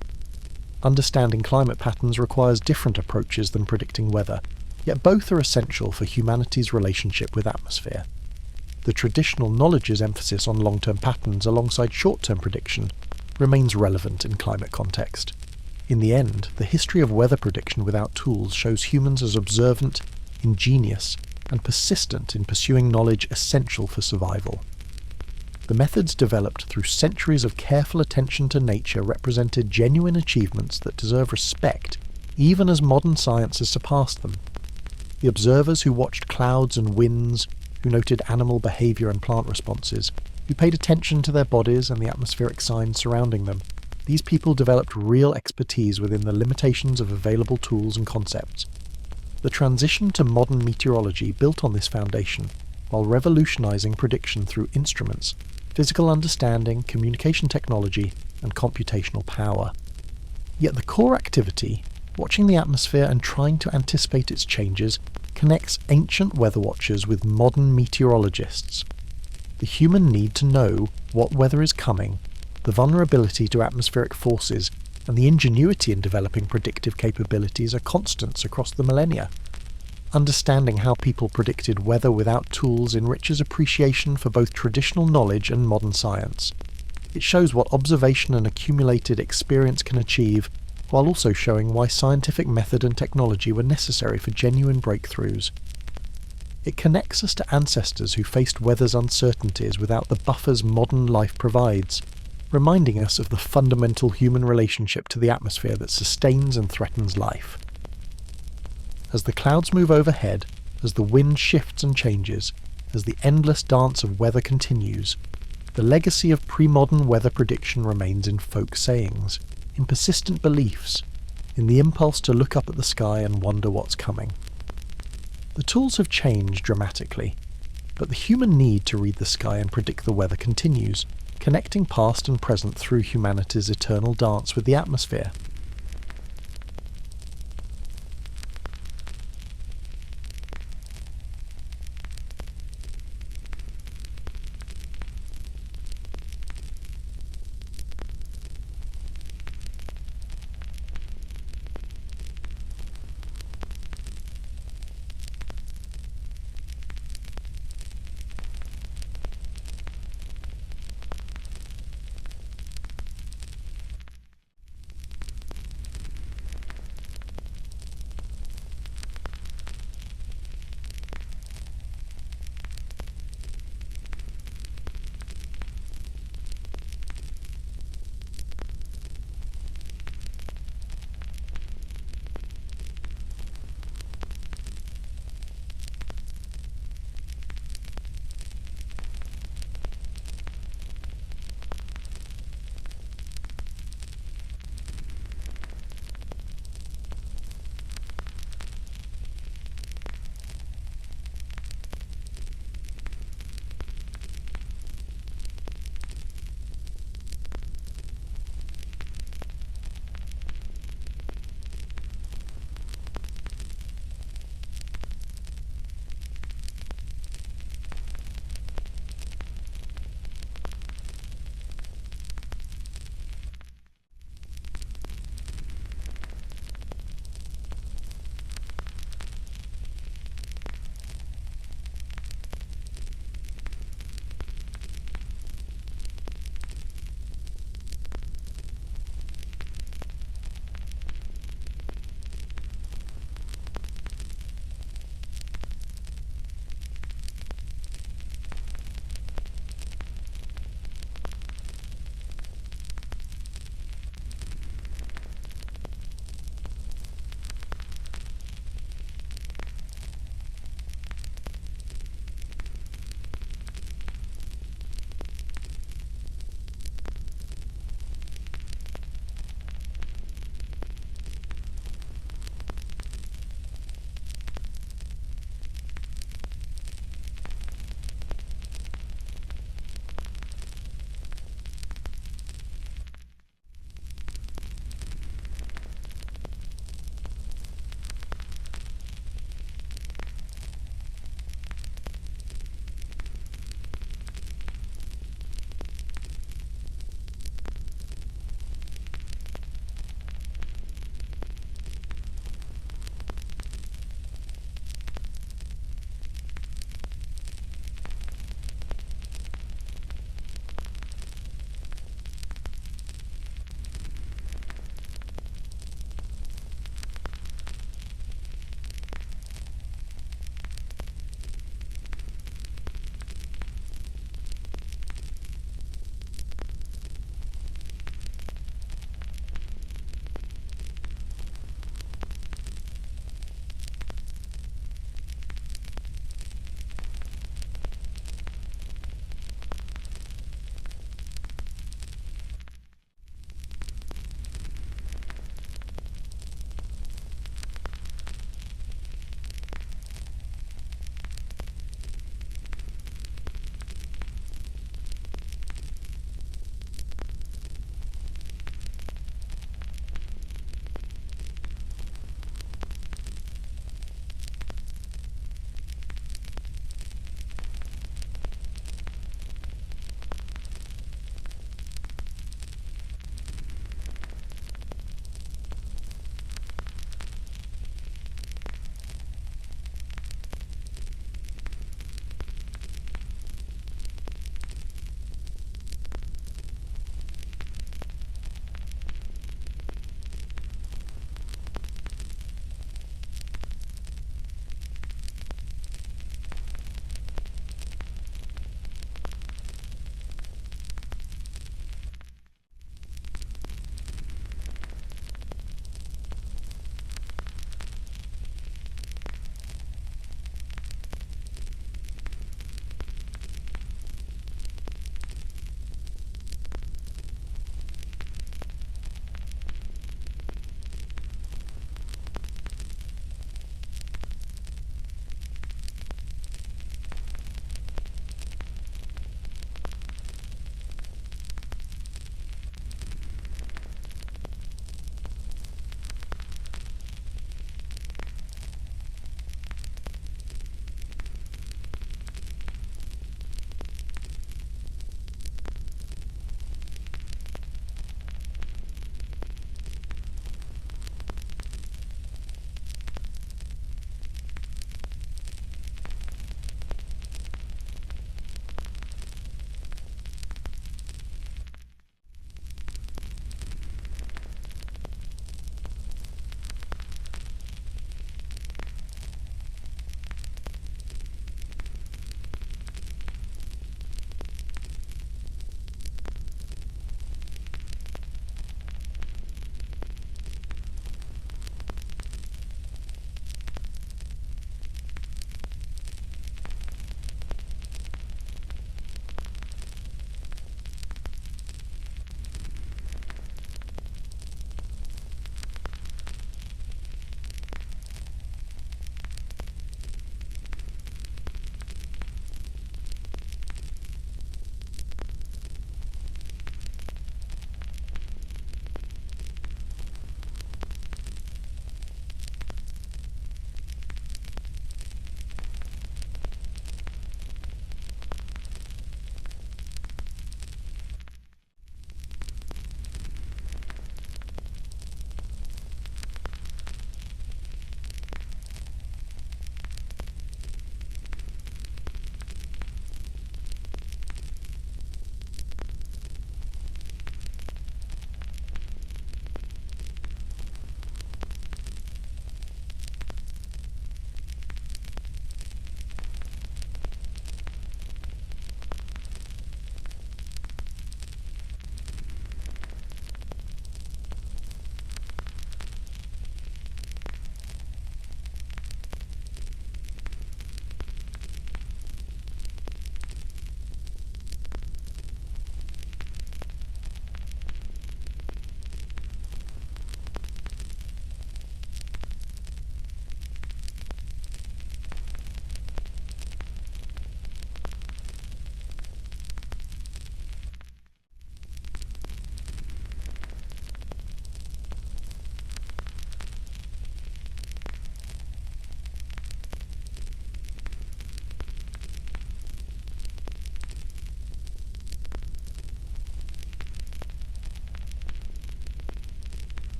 Understanding climate patterns requires different approaches than predicting weather, yet both are essential for humanity's relationship with atmosphere. The traditional knowledge's emphasis on long-term patterns alongside short-term prediction remains relevant in climate context. In the end, the history of weather prediction without tools shows humans as observant, ingenious, and persistent in pursuing knowledge essential for survival. The methods developed through centuries of careful attention to nature represented genuine achievements that deserve respect, even as modern science has surpassed them. The observers who watched clouds and winds, who noted animal behavior and plant responses, who paid attention to their bodies and the atmospheric signs surrounding them, these people developed real expertise within the limitations of available tools and concepts. The transition to modern meteorology built on this foundation, while revolutionizing prediction through instruments, physical understanding, communication technology, and computational power. Yet the core activity, Watching the atmosphere and trying to anticipate its changes connects ancient weather watchers with modern meteorologists. The human need to know what weather is coming, the vulnerability to atmospheric forces, and the ingenuity in developing predictive capabilities are constants across the millennia. Understanding how people predicted weather without tools enriches appreciation for both traditional knowledge and modern science. It shows what observation and accumulated experience can achieve, while also showing why scientific method and technology were necessary for genuine breakthroughs. It connects us to ancestors who faced weather's uncertainties without the buffers modern life provides, reminding us of the fundamental human relationship to the atmosphere that sustains and threatens life. As the clouds move overhead, as the wind shifts and changes, as the endless dance of weather continues, the legacy of pre-modern weather prediction remains in folk sayings, in persistent beliefs, in the impulse to look up at the sky and wonder what's coming. The tools have changed dramatically, but the human need to read the sky and predict the weather continues, connecting past and present through humanity's eternal dance with the atmosphere.